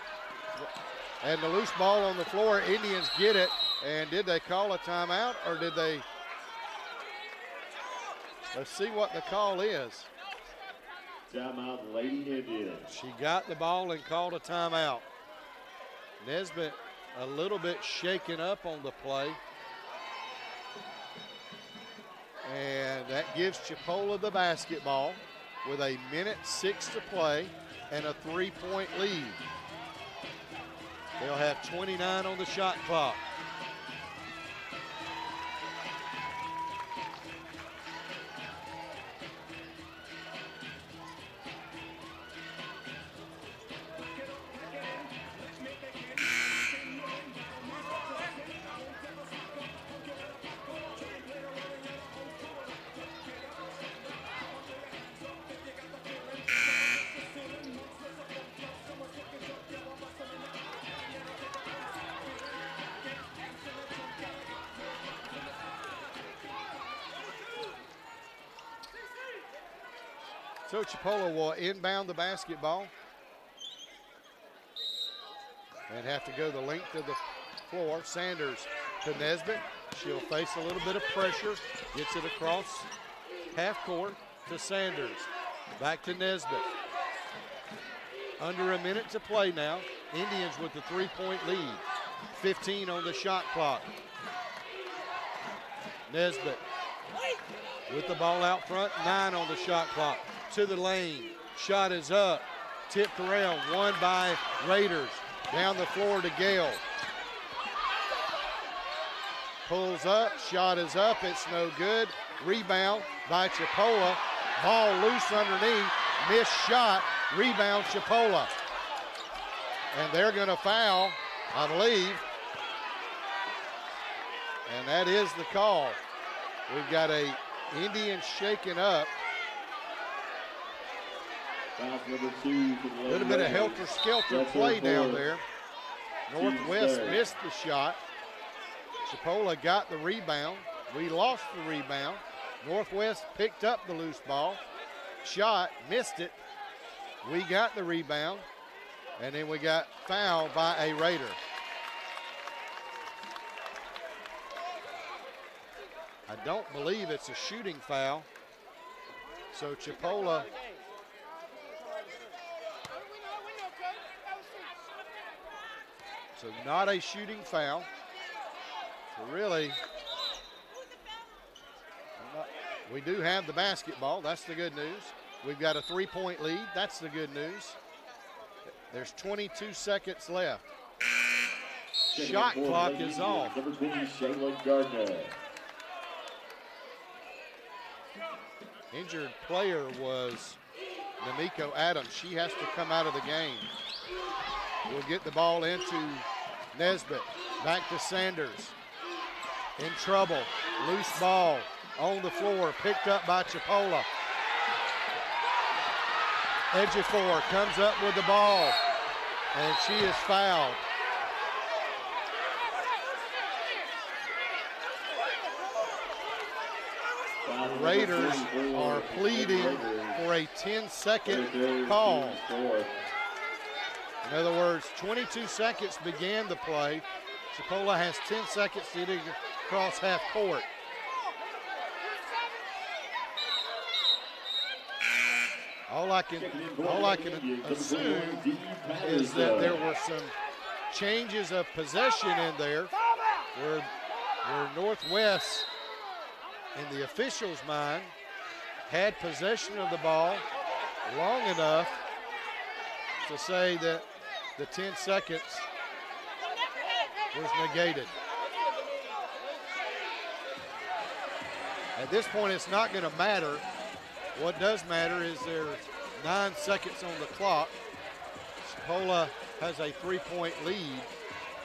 Speaker 3: And the loose ball on the floor. Indians get it. And did they call a timeout or did they? Let's see what the call is.
Speaker 1: Timeout, Lady Indians.
Speaker 3: She got the ball and called a timeout. Nesbitt a little bit shaken up on the play. And that gives Chipola the basketball with 1:06 to play and a 3-point lead. They'll have 29 on the shot clock. So Chipola will inbound the basketball and have to go the length of the floor. Sanders to Nesbitt. She'll face a little bit of pressure. Gets it across half court to Sanders. Back to Nesbitt. Under a minute to play now. Indians with the 3-point lead. 15 on the shot clock. Nesbitt with the ball out front. 9 on the shot clock. To the lane. Shot is up. Tipped around. Won by Raiders. Down the floor to Gale. Pulls up. Shot is up. It's no good. Rebound by Chipola. Ball loose underneath. Missed shot. Rebound Chipola. And they're going to foul, I believe. And that is the call. We've got a Indian shaken up. A little bit of helter-skelter play down there. Northwest missed the shot. Chipola got the rebound. We lost the rebound. Northwest picked up the loose ball. Shot, missed it. We got the rebound. And then we got fouled by a Raider. I don't believe it's a shooting foul. So Chipola. So not a shooting foul. So really, we do have the basketball. That's the good news. We've got a 3-point lead. That's the good news. There's 22 seconds left. Shot clock is off.
Speaker 1: Number 20, Shayla Gardner.
Speaker 3: Injured player was Namiko Adams. She has to come out of the game. We'll get the ball into Nesbitt. Back to Sanders. In trouble. Loose ball on the floor. Picked up by Chipola. Ejiofor comes up with the ball. And she is fouled. The Raiders are pleading for a 10-second call. In other words, 22 seconds began the play. Chipola has 10 seconds to get across half court. All I can assume is that there were some changes of possession in there where Northwest, in the officials' mind, had possession of the ball long enough to say that the 10 seconds was negated. At this point, it's not going to matter. What does matter is there's 9 seconds on the clock. Chipola has a 3-point lead.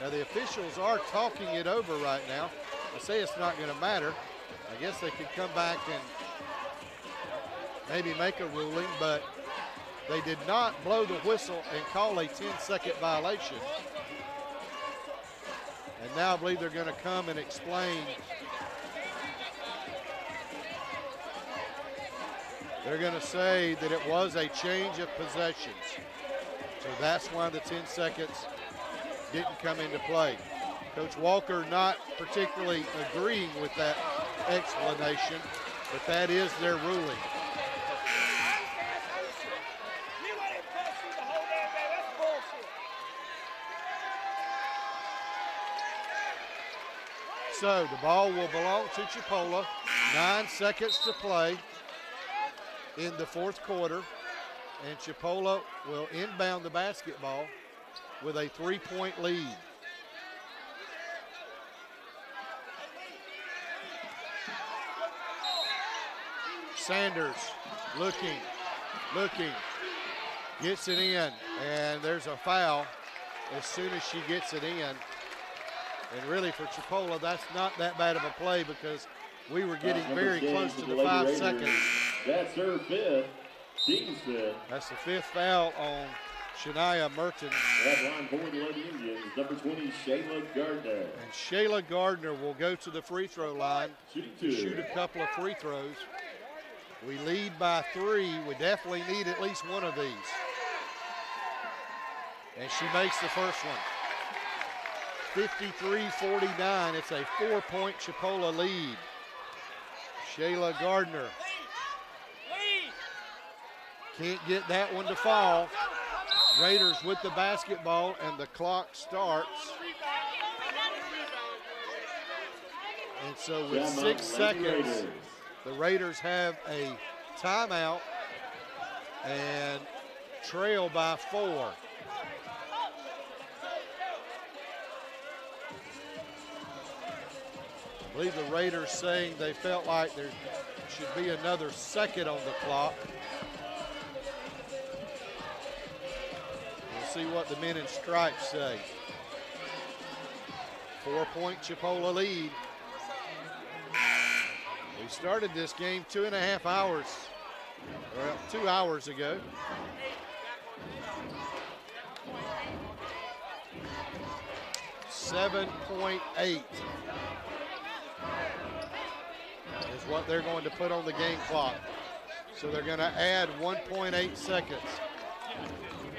Speaker 3: Now the officials are talking it over right now. I say it's not going to matter. I guess they could come back and maybe make a ruling, but they did not blow the whistle and call a 10-second violation. And now I believe they're going to come and explain. They're going to say that it was a change of possessions. So that's why the 10 seconds didn't come into play. Coach Walker not particularly agreeing with that explanation, but that is their ruling.
Speaker 2: You let him touch you the whole damn game. That's bullshit.
Speaker 3: So the ball will belong to Chipola. 9 seconds to play in the fourth quarter, and Chipola will inbound the basketball with a 3-point lead. Sanders looking, gets it in, and there's a foul as soon as she gets it in. And really for Chipola, that's not that bad of a play because we were getting very close to the 5 seconds.
Speaker 1: That's her fifth, team's fifth.
Speaker 3: That's the 5th foul on Shania Merton.
Speaker 1: That line for the Lady Indians, number 20, Shayla Gardner.
Speaker 3: And Shayla Gardner will go to the free throw line to shoot a couple of free throws. We lead by 3. We definitely need at least one of these. And she makes the first one. 53-49. It's a 4-point Chipola lead. Shayla Gardner can't get that one to fall. Raiders with the basketball, and the clock starts. And so with 6 seconds, the Raiders have a timeout and trail by 4. I believe the Raiders saying they felt like there should be another second on the clock. We'll see what the men in stripes say. 4-point Chipola lead. We started this game 2.5 hours, well, 2 hours ago. $7.8 is what they're going to put on the game clock. So they're going to add 1.8 seconds.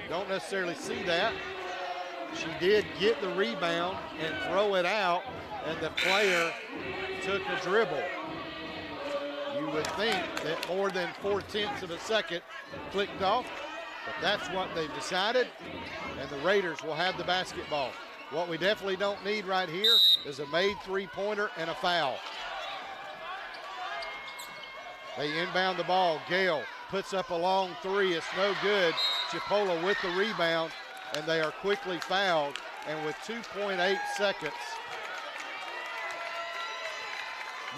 Speaker 3: Don't necessarily see that. She did get the rebound and throw it out, and the player took a dribble. You would think that more than 4/10 of a second clicked off, but that's what they've decided, and the Raiders will have the basketball. What we definitely don't need right here is a made 3-pointer and a foul. They inbound the ball. Gale puts up a long 3. It's no good. Chipola with the rebound, and they are quickly fouled. And with 2.8 seconds,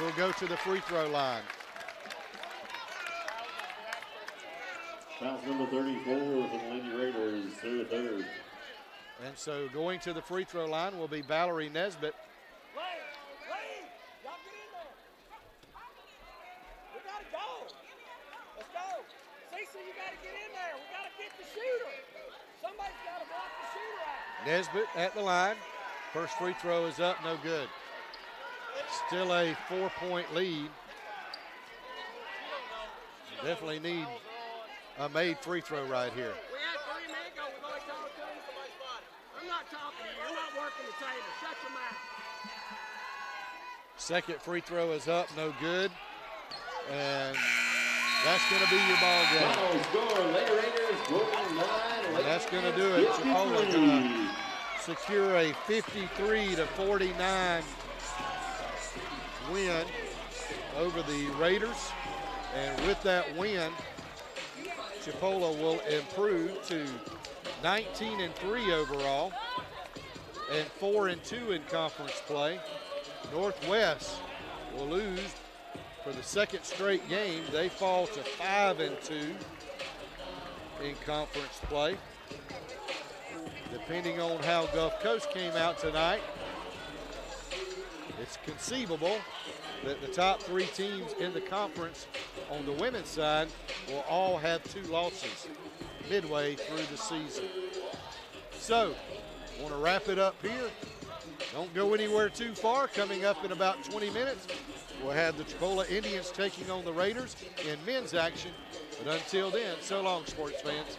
Speaker 3: we'll go to the free throw line.
Speaker 1: Foul number 34 for the Lady Raiders, their third.
Speaker 3: And so going to the free throw line will be Valerie Nesbitt.
Speaker 2: Y'all get in there. We gotta go. Let's go. Cecil, you gotta get in there. We gotta get the shooter. Somebody's gotta block the shooter out.
Speaker 3: Nesbitt at the line. First free throw is up, no good. Still a 4-point lead. Definitely need a made free throw right here.
Speaker 2: We had 3 minutes ago. We're going to talk to him. Somebody's spot. I'm not talking to you. You're not working the table. Shut your mouth.
Speaker 3: Second free throw is up, no good. And that's going to be your ball game.
Speaker 1: Final score, Lady Raiders 49.
Speaker 3: And that's going to do it. Chipola going to secure a 53-49 win over the Raiders. And with that win, Chipola will improve to 19-3 overall and 4-2 in conference play. Northwest will lose for the second straight game. They fall to 5-2 in conference play. Depending on how Gulf Coast came out tonight, it's conceivable that the top 3 teams in the conference on the women's side will all have 2 losses midway through the season. So, want to wrap it up here. Don't go anywhere too far. Coming up in about 20 minutes, we'll have the Chipola Indians taking on the Raiders in men's action. But until then, so long, sports fans.